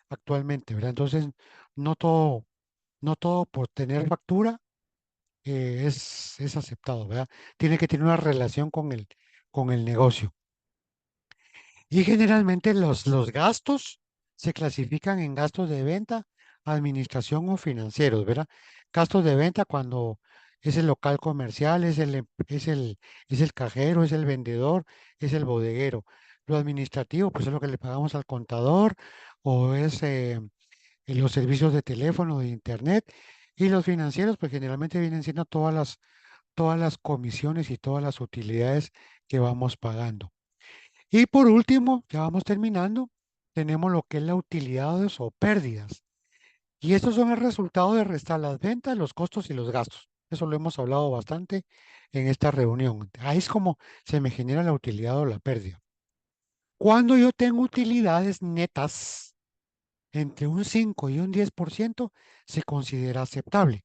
actualmente, ¿verdad? Entonces no todo, no todo por tener factura es aceptado, ¿verdad? Tiene que tener una relación con el negocio. Y generalmente los gastos se clasifican en gastos de venta, administración o financieros, ¿verdad? Gastos de venta cuando es el local comercial, es el cajero, es el vendedor, es el bodeguero. Lo administrativo, pues es lo que le pagamos al contador o es en los servicios de teléfono, de internet. Y los financieros, pues generalmente vienen siendo todas las comisiones y todas las utilidades que vamos pagando. Y por último, ya vamos terminando, tenemos lo que es la utilidades o pérdidas. Y estos son el resultado de restar las ventas, los costos y los gastos. Eso lo hemos hablado bastante en esta reunión. Ahí es como se me genera la utilidad o la pérdida. Cuando yo tengo utilidades netas entre un 5 y un 10%, se considera aceptable.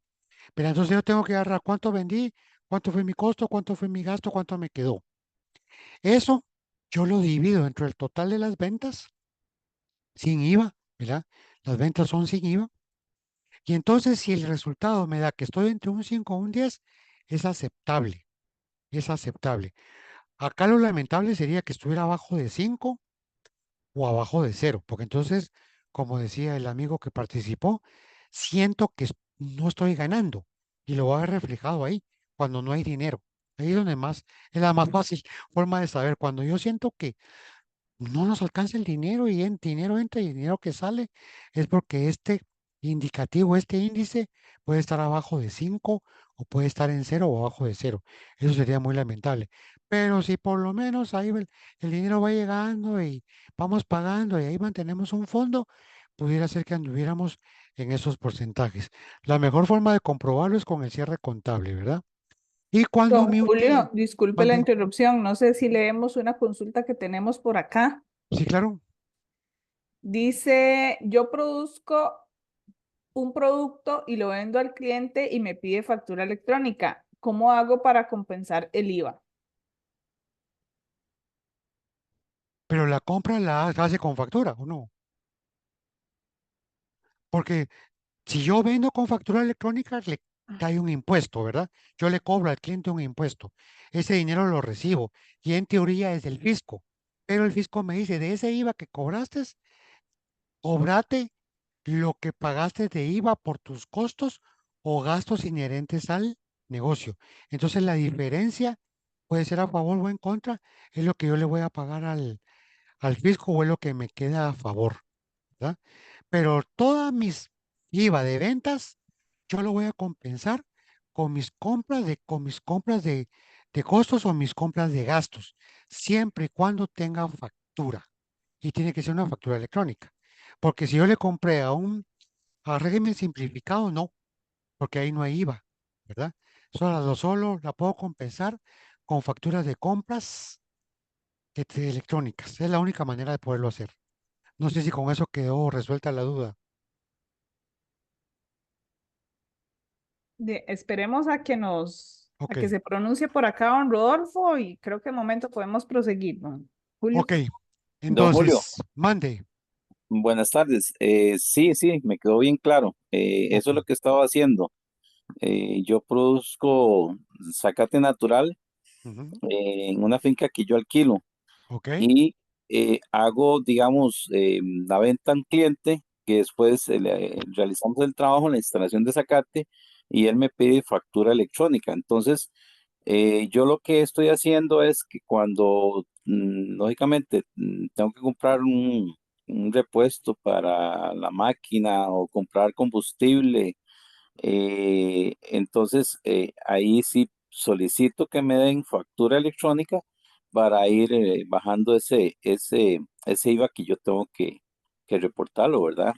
Pero entonces yo tengo que agarrar cuánto vendí, cuánto fue mi costo, cuánto fue mi gasto, cuánto me quedó. Eso yo lo divido entre el total de las ventas sin IVA, ¿verdad? Las ventas son sin IVA. Y entonces si el resultado me da que estoy entre un 5 o un 10, es aceptable, es aceptable. Acá lo lamentable sería que estuviera abajo de 5 o abajo de 0, porque entonces, como decía el amigo que participó, siento que no estoy ganando y lo va a ver reflejado ahí cuando no hay dinero. Ahí es donde más, es la más fácil forma de saber. Cuando yo siento que no nos alcanza el dinero y dinero entra y dinero que sale, es porque este indicativo, este índice puede estar abajo de 5 o puede estar en 0 o abajo de 0. Eso sería muy lamentable. Pero si por lo menos ahí el dinero va llegando y vamos pagando y ahí mantenemos un fondo, pudiera ser que anduviéramos en esos porcentajes. La mejor forma de comprobarlo es con el cierre contable, ¿verdad? Y cuando Don mi Julio, utilidad, disculpe la mande, interrupción. No sé si leemos una consulta que tenemos por acá. sí, claro. Dice, yo produzco un producto y lo vendo al cliente y me pide factura electrónica. ¿Cómo hago para compensar el IVA? Pero la compra la hace con factura, ¿o no? Porque si yo vendo con factura electrónica, que hay un impuesto, ¿verdad? Yo le cobro al cliente un impuesto. Ese dinero lo recibo y en teoría es del fisco. Pero el fisco me dice, de ese IVA que cobraste, cobrate lo que pagaste de IVA por tus costos o gastos inherentes al negocio. Entonces la diferencia puede ser a favor o en contra, es lo que yo le voy a pagar al fisco o es lo que me queda a favor, ¿verdad? Pero todas mis IVA de ventas, yo lo voy a compensar con mis compras de costos o mis compras de gastos, siempre y cuando tenga factura. Y tiene que ser una factura electrónica. Porque si yo le compré a régimen simplificado, no, porque ahí no hay IVA, ¿verdad? Solo la puedo compensar con facturas de compras electrónicas. Es la única manera de poderlo hacer. No sé si con eso quedó resuelta la duda. Esperemos a Ok, que se pronuncie por acá don Rodolfo y creo que de momento podemos proseguir, don Julio. ok. Don Julio, Entonces, mande. buenas tardes. Sí, sí, me quedó bien claro. Eso Ok. es lo que estaba haciendo. Yo produzco zacate natural Ujú. en una finca que yo alquilo Ok. y hago, digamos, la venta a un cliente que después realizamos el trabajo, la instalación de zacate y él me pide factura electrónica. Entonces, yo lo que estoy haciendo es que cuando, lógicamente, tengo que comprar un repuesto para la máquina o comprar combustible, entonces ahí sí solicito que me den factura electrónica para ir bajando ese IVA que yo tengo que reportarlo, ¿verdad?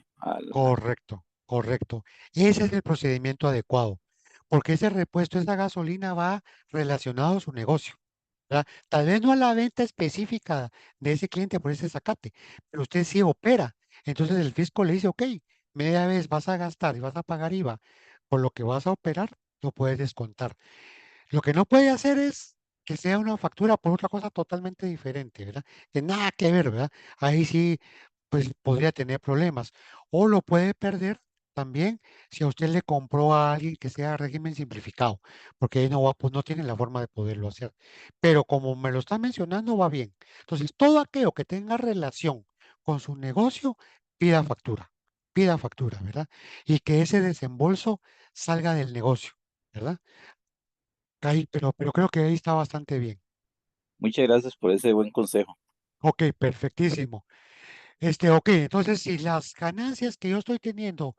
Correcto, correcto. Ese es el procedimiento adecuado, porque ese repuesto, esa gasolina va relacionado a su negocio, ¿verdad? Tal vez no a la venta específica de ese cliente por ese zacate, pero usted sí opera. Entonces el fisco le dice, ok, media vez vas a gastar y vas a pagar IVA por lo que vas a operar, lo puedes descontar. Lo que no puede hacer es que sea una factura por otra cosa totalmente diferente, ¿verdad? Que nada que ver, ¿verdad? Ahí sí, pues podría tener problemas. O lo puede perder también si a usted le compró a alguien que sea régimen simplificado, porque ahí no va, pues no tiene la forma de poderlo hacer. Pero como me lo está mencionando, va bien. Entonces, todo aquello que tenga relación con su negocio, pida factura, ¿verdad? Y que ese desembolso salga del negocio, ¿verdad? Ahí, pero creo que ahí está bastante bien. Muchas gracias por ese buen consejo. Ok, perfectísimo. Ok, entonces si las ganancias que yo estoy teniendo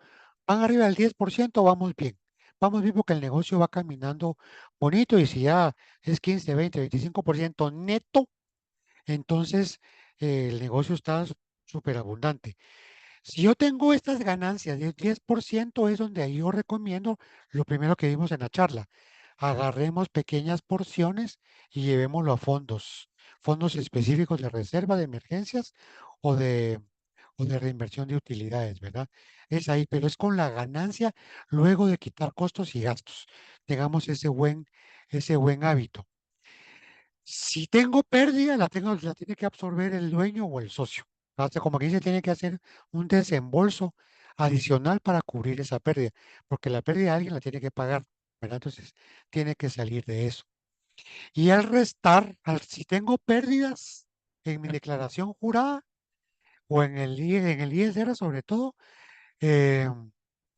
van arriba del 10%, vamos bien. Vamos bien porque el negocio va caminando bonito y si ya es 15, 20, 25% neto, entonces el negocio está súper abundante. Si yo tengo estas ganancias del 10% es donde ahí yo recomiendo lo primero que vimos en la charla. Agarremos pequeñas porciones y llevémoslo a fondos específicos de reserva de emergencias o de, o de reinversión de utilidades, ¿verdad? Es ahí, pero es con la ganancia luego de quitar costos y gastos. Tengamos ese buen hábito. Si tengo pérdida, la tiene que absorber el dueño o el socio. Hasta como que se tiene que hacer un desembolso adicional para cubrir esa pérdida, porque la pérdida alguien la tiene que pagar, ¿verdad? Entonces, tiene que salir de eso. Y al restar, si tengo pérdidas en mi declaración jurada o en el ISR sobre todo, eh,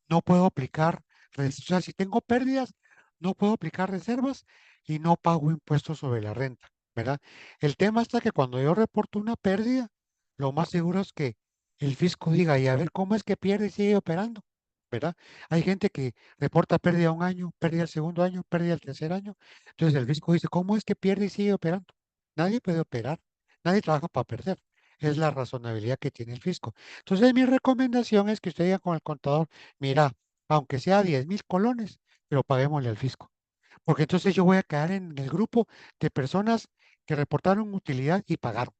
no puedo aplicar, o sea, si tengo pérdidas, no puedo aplicar reservas y no pago impuestos sobre la renta, ¿verdad? El tema está que cuando yo reporto una pérdida, lo más seguro es que el fisco diga, y a ver cómo es que pierde y sigue operando, ¿verdad? Hay gente que reporta pérdida un año, pérdida el segundo año, pérdida el tercer año. Entonces el fisco dice, ¿cómo es que pierde y sigue operando? Nadie puede operar, nadie trabaja para perder. Es la razonabilidad que tiene el fisco. Entonces mi recomendación es que usted diga con el contador, mira, aunque sea 10,000 colones, pero paguémosle al fisco. Porque entonces yo voy a quedar en el grupo de personas que reportaron utilidad y pagaron.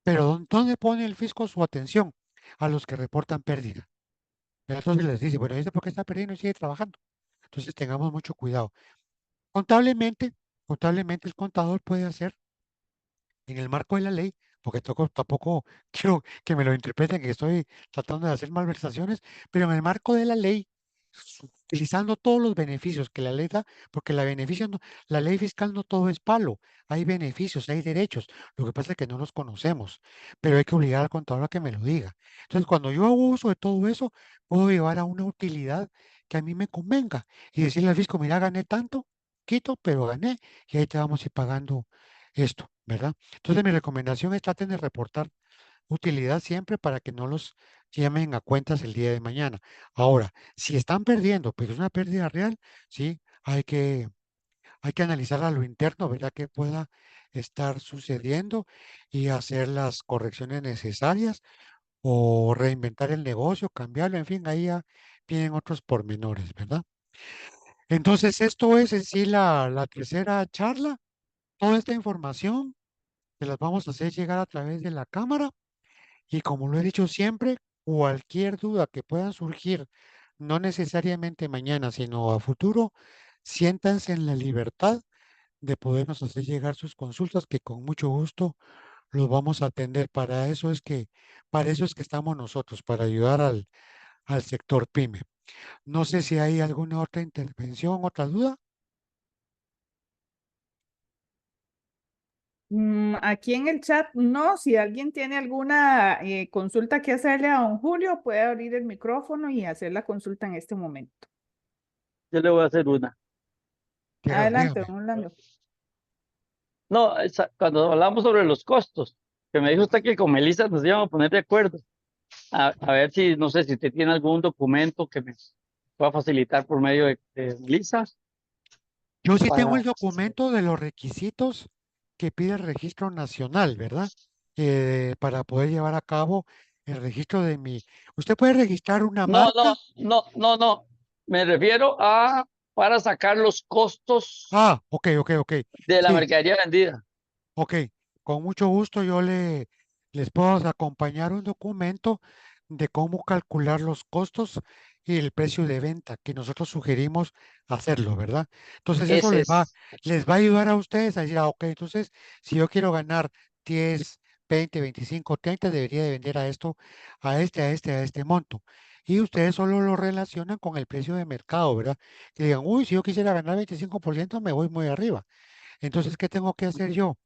Pero ¿dónde pone el fisco su atención? A los que reportan pérdida. Entonces les dice, bueno, ¿este por qué está perdiendo y sigue trabajando? Entonces tengamos mucho cuidado. Contablemente, contablemente el contador puede hacer en el marco de la ley, porque tampoco quiero que me lo interpreten que estoy tratando de hacer malversaciones, pero en el marco de la ley utilizando todos los beneficios que la ley da, porque la ley fiscal no todo es palo, hay beneficios, hay derechos, lo que pasa es que no los conocemos, pero hay que obligar al contador a que me lo diga. Entonces, cuando yo hago uso de todo eso, puedo llevar a una utilidad que a mí me convenga y decirle al fisco, mira, gané tanto, quito, pero gané, y ahí te vamos a ir pagando esto, ¿verdad? Entonces, mi recomendación es traten de reportar utilidad siempre para que no los llamen a cuentas el día de mañana. Ahora, si están perdiendo, pero es una pérdida real, sí, hay que analizar a lo interno, ¿verdad? Que pueda estar sucediendo y hacer las correcciones necesarias o reinventar el negocio, cambiarlo, en fin, ahí ya vienen otros pormenores, ¿verdad? Entonces, esto es en sí la tercera charla. Toda esta información se las vamos a hacer llegar a través de la cámara. Y como lo he dicho siempre, cualquier duda que pueda surgir, no necesariamente mañana, sino a futuro, siéntanse en la libertad de podernos hacer llegar sus consultas, que con mucho gusto los vamos a atender. Para eso es que estamos nosotros, para ayudar al sector PYME. No sé si hay alguna otra intervención, otra duda. Aquí en el chat, no, si alguien tiene alguna consulta que hacerle a don Julio, puede abrir el micrófono y hacer la consulta en este momento. Yo le voy a hacer una. Adelante, Dígame. don Orlando. No, cuando hablamos sobre los costos, que me dijo usted que con Melissa nos íbamos a poner de acuerdo. A ver si, no sé, si usted tiene algún documento que me pueda facilitar por medio de Melissa. Yo sí tengo el Para... documento de los requisitos que pide el registro nacional, ¿verdad? Para poder llevar a cabo el registro de mi... Usted puede registrar una marca. No. Me refiero a para sacar los costos Ah, ok. de la Sí, mercadería vendida. ok. Con mucho gusto les puedo acompañar un documento de cómo calcular los costos y el precio de venta que nosotros sugerimos hacerlo, ¿verdad? Entonces eso Ese es. les va a ayudar a ustedes a decir, ah, ok, entonces si yo quiero ganar 10, 20, 25, 30, debería de vender a esto, a este monto. Y ustedes solo lo relacionan con el precio de mercado, ¿verdad? Que digan, uy, si yo quisiera ganar 25%, me voy muy arriba. Entonces, ¿qué tengo que hacer yo?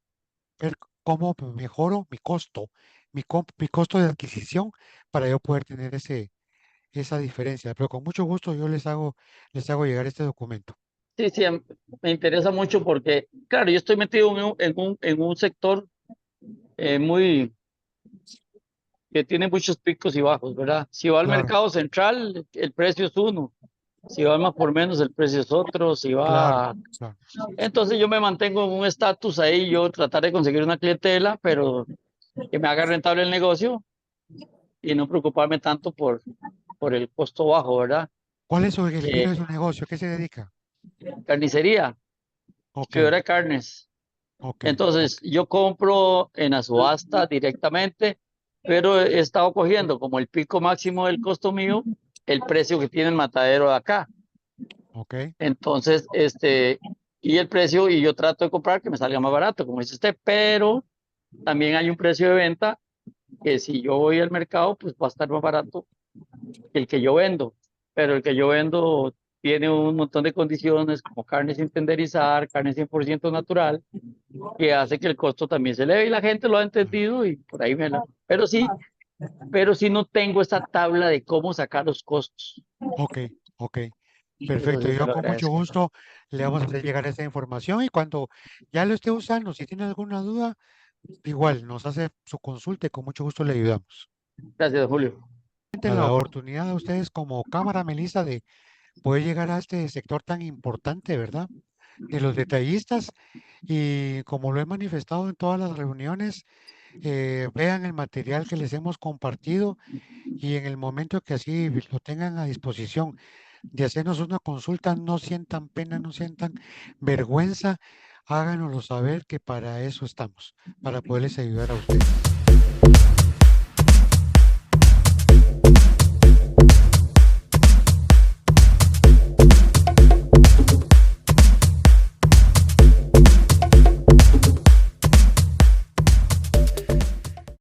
Ver cómo mejoro mi costo, mi costo de adquisición para yo poder tener esa diferencia. Pero con mucho gusto yo les hago llegar este documento. Sí, me interesa mucho porque, claro, yo estoy metido en un sector muy que tiene muchos picos y bajos, ¿verdad? Si va al Claro, mercado central, el precio es uno. Si va más por menos, el precio es otro. Si claro, va... claro. Entonces yo me mantengo en un estatus ahí, yo tratar de conseguir una clientela, pero que me haga rentable el negocio y no preocuparme tanto por el costo bajo, ¿verdad? ¿Cuál es el Eh, giro de su negocio? ¿A qué se dedica? Carnicería, Ok, fibra de carnes. ok, Entonces, yo compro en la subasta directamente, pero he estado cogiendo como el pico máximo del costo mío, el precio que tiene el matadero de acá. ok. Entonces, y el precio, y yo trato de comprar que me salga más barato, como dice usted, pero también hay un precio de venta que si yo voy al mercado, pues va a estar más barato que el que yo vendo. Pero el que yo vendo tiene un montón de condiciones como carne sin tenderizar, carne 100% natural, que hace que el costo también se eleve y la gente lo ha entendido y por ahí me la... Pero sí no tengo esa tabla de cómo sacar los costos. Ok, ok. Eso Perfecto. sí se Yo lo con mucho agradezco. gusto le vamos a hacer llegar esa información y cuando ya lo esté usando, si tiene alguna duda, igual nos hace su consulta y con mucho gusto le ayudamos. Gracias, Julio. La oportunidad a ustedes como Cámara Melissa de poder llegar a este sector tan importante, ¿verdad? De los detallistas y como lo he manifestado en todas las reuniones, vean el material que les hemos compartido y en el momento que así lo tengan a disposición de hacernos una consulta, no sientan pena, no sientan vergüenza, háganoslo saber que para eso estamos, para poderles ayudar a ustedes.